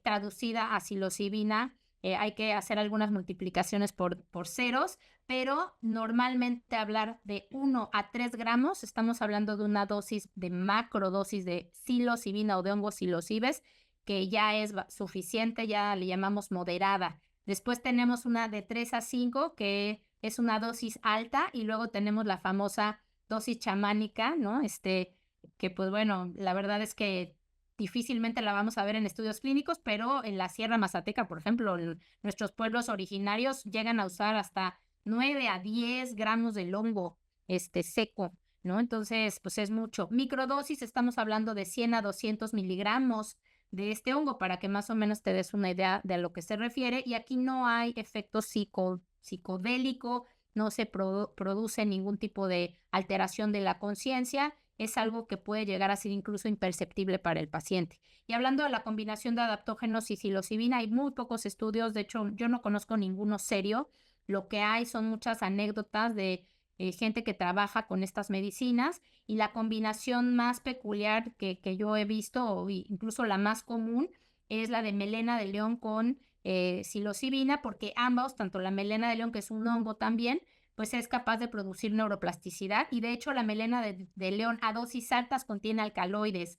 Speaker 4: traducida a psilocibina. Hay que hacer algunas multiplicaciones por ceros, pero normalmente hablar de 1 a 3 gramos, estamos hablando de una dosis de macrodosis de psilocibina o de hongo psilocibes, que ya es suficiente, ya le llamamos moderada. Después tenemos una de 3 a 5, que es una dosis alta, y luego tenemos la famosa dosis chamánica, ¿no? Que pues bueno, la verdad es que difícilmente la vamos a ver en estudios clínicos, pero en la Sierra Mazateca, por ejemplo, en nuestros pueblos originarios llegan a usar hasta 9 a 10 gramos del hongo seco, ¿no? Entonces, pues es mucho. Microdosis, estamos hablando de 100 a 200 miligramos de este hongo, para que más o menos te des una idea de a lo que se refiere. Y aquí no hay efecto psicodélico, no se produce ningún tipo de alteración de la conciencia. es algo que puede llegar a ser incluso imperceptible para el paciente. Y hablando de la combinación de adaptógenos y psilocibina, hay muy pocos estudios, de hecho yo no conozco ninguno serio. Lo que hay son muchas anécdotas de gente que trabaja con estas medicinas, y la combinación más peculiar que yo he visto, o incluso la más común, es la de melena de león con psilocibina, porque ambos, tanto la melena de león, que es un hongo también, pues es capaz de producir neuroplasticidad, y de hecho la melena de león a dosis altas contiene alcaloides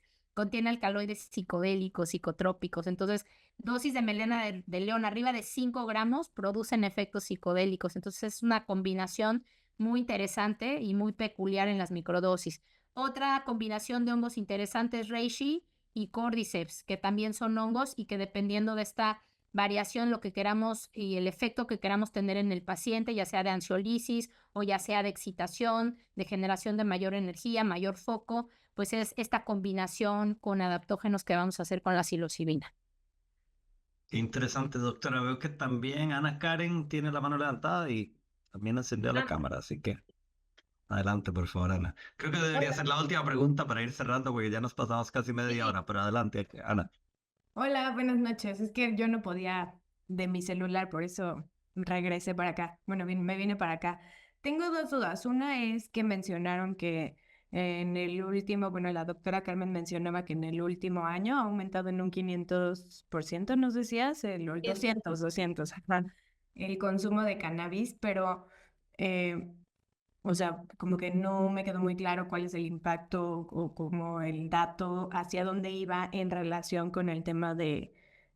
Speaker 4: psicodélicos, psicotrópicos. Entonces, dosis de melena de león arriba de 5 gramos producen efectos psicodélicos. Entonces, es una combinación muy interesante y muy peculiar en las microdosis. Otra combinación de hongos interesantes es reishi y cordyceps, que también son hongos y que, dependiendo de esta variación, lo que queramos y el efecto que queramos tener en el paciente, ya sea de ansiolisis o ya sea de excitación, de generación de mayor energía, mayor foco, pues es esta combinación con adaptógenos que vamos a hacer con la psilocibina.
Speaker 1: Qué interesante, doctora. Veo que también Ana Karen tiene la mano levantada y también encendió la cámara, así que adelante, por favor, Ana. Creo que debería ser la última pregunta para ir cerrando, porque ya nos pasamos casi media hora, pero adelante, Ana.
Speaker 8: Hola, buenas noches. Es que yo no podía de mi celular, por eso regresé para acá. Bueno, me vine para acá. Tengo dos dudas. Una es que mencionaron que en el último, bueno, la doctora Carmen mencionaba que en el último año ha aumentado en un 500%, ¿nos decías? El 200, ajá, el consumo de cannabis, pero o sea, como que no me quedó muy claro cuál es el impacto o como el dato hacia dónde iba en relación con el tema de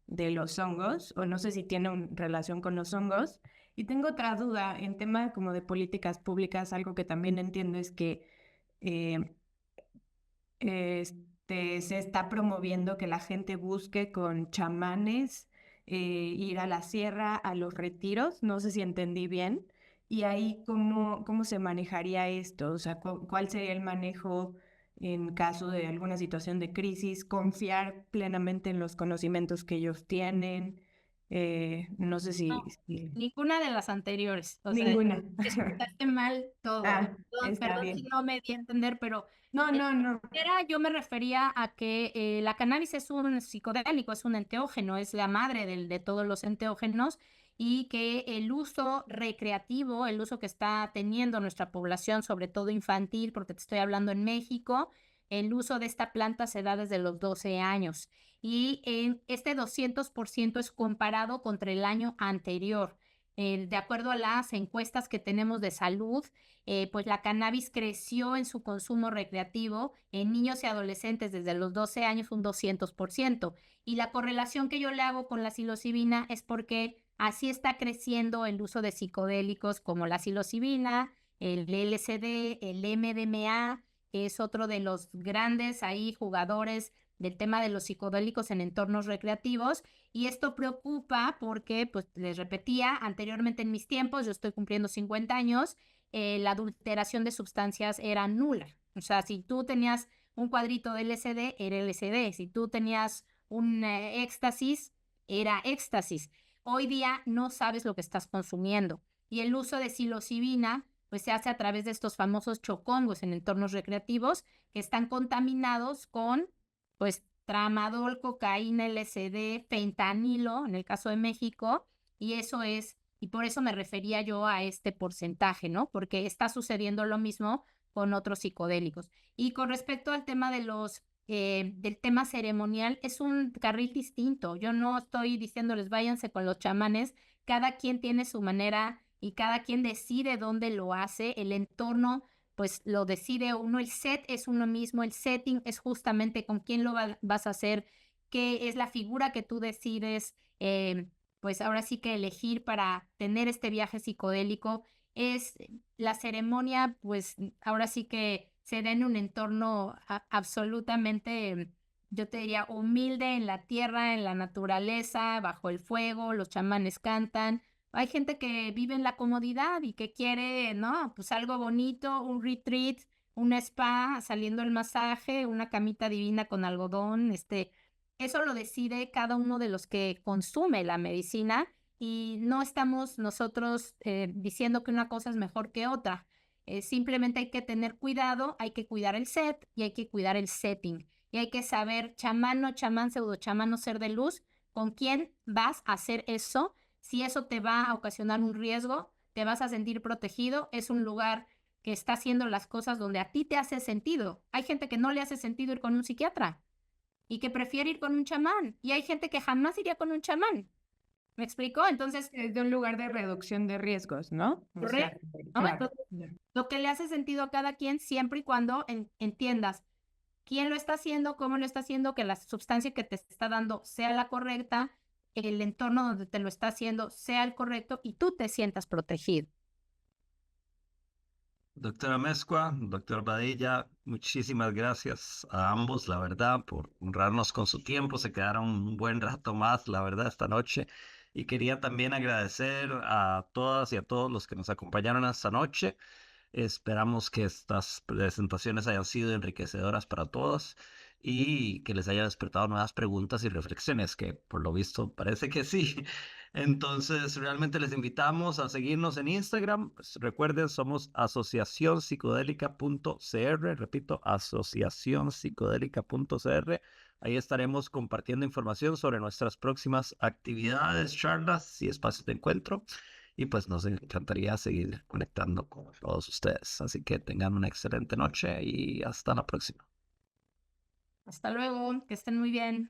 Speaker 8: los hongos, o no sé si tiene relación con los hongos. Y tengo otra duda en tema como de políticas públicas. Algo que también entiendo es que eh, se está promoviendo que la gente busque con chamanes ir a la sierra, a los retiros. No sé si entendí bien. Y ahí, ¿cómo se manejaría esto? O sea, ¿cuál sería el manejo en caso de alguna situación de crisis? ¿Confiar plenamente en los conocimientos que ellos tienen? No sé
Speaker 4: No,
Speaker 8: si...
Speaker 4: ninguna de las anteriores. O sea,
Speaker 8: Ninguna.
Speaker 4: escuchaste mal todo.
Speaker 8: Ah, está
Speaker 4: Perdón si
Speaker 8: bien.
Speaker 4: no me di a entender, pero
Speaker 8: No, no, no.
Speaker 4: yo me refería a que la cannabis es un psicodélico, es un enteógeno, es la madre de todos los enteógenos, y que el uso recreativo, el uso que está teniendo nuestra población, sobre todo infantil, porque te estoy hablando en México, el uso de esta planta se da desde los 12 años, y este 200% es comparado contra el año anterior. De acuerdo a las encuestas que tenemos de salud, pues la cannabis creció en su consumo recreativo en niños y adolescentes desde los 12 años un 200%. Y la correlación que yo le hago con la psilocibina es porque así está creciendo el uso de psicodélicos como la psilocibina, el LSD, el MDMA, que es otro de los grandes ahí jugadores del tema de los psicodélicos en entornos recreativos. Y esto preocupa porque, pues les repetía, anteriormente en mis tiempos, yo estoy cumpliendo 50 años, la adulteración de sustancias era nula. O sea, si tú tenías un cuadrito de LSD, era LSD. Si tú tenías un éxtasis, era éxtasis. Hoy día no sabes lo que estás consumiendo. Y el uso de psilocibina, pues se hace a través de estos famosos chocongos en entornos recreativos, que están contaminados con, pues, tramadol, cocaína, LSD, fentanilo, en el caso de México, y eso es, y por eso me refería yo a este porcentaje, ¿no? Porque está sucediendo lo mismo con otros psicodélicos. Y con respecto al tema de del tema ceremonial, es un carril distinto. Yo no estoy diciéndoles váyanse con los chamanes, cada quien tiene su manera y cada quien decide dónde lo hace, el entorno pues lo decide uno, el set es uno mismo, el setting es justamente con quién lo vas a hacer, qué es la figura que tú decides, pues ahora sí que elegir para tener este viaje psicodélico. Es la ceremonia, pues ahora sí que se da en un entorno absolutamente, yo te diría, humilde, en la tierra, en la naturaleza, bajo el fuego, los chamanes cantan. Hay gente que vive en la comodidad y que quiere, ¿no? Pues algo bonito, un retreat, un spa, saliendo el masaje, una camita divina con algodón, eso lo decide cada uno de los que consume la medicina, y no estamos nosotros diciendo que una cosa es mejor que otra. Simplemente hay que tener cuidado, hay que cuidar el set y hay que cuidar el setting. Y hay que saber, chamán, no chamán, pseudo chamán, no ser de luz, con quién vas a hacer eso. Si eso te va a ocasionar un riesgo, te vas a sentir protegido. Es un lugar que está haciendo las cosas donde a ti te hace sentido. Hay gente que no le hace sentido ir con un psiquiatra y que prefiere ir con un chamán. Y hay gente que jamás iría con un chamán. ¿Me explico? Entonces,
Speaker 8: Es de un lugar de reducción de riesgos, ¿no? O sea,
Speaker 4: correcto, ¿no?
Speaker 8: claro.
Speaker 4: Entonces, lo que le hace sentido a cada quien siempre y cuando entiendas quién lo está haciendo, cómo lo está haciendo, que la sustancia que te está dando sea la correcta, el entorno donde te lo está haciendo sea el correcto y tú te sientas protegido.
Speaker 1: Doctora Mezcua, doctor Badilla, muchísimas gracias a ambos, la verdad, por honrarnos con su tiempo. Se quedaron un buen rato más, la verdad, esta noche. Y quería también agradecer a todas y a todos los que nos acompañaron esta noche. Esperamos que estas presentaciones hayan sido enriquecedoras para todos y que les haya despertado nuevas preguntas y reflexiones, que por lo visto parece que sí. Entonces, realmente les invitamos a seguirnos en Instagram. Pues, recuerden, somos asociacionpsicodélica.cr. Repito, asociacionpsicodélica.cr. Ahí estaremos compartiendo información sobre nuestras próximas actividades, charlas y espacios de encuentro. Y pues nos encantaría seguir conectando con todos ustedes. Así que tengan una excelente noche y hasta la próxima.
Speaker 4: Hasta luego, que estén muy bien.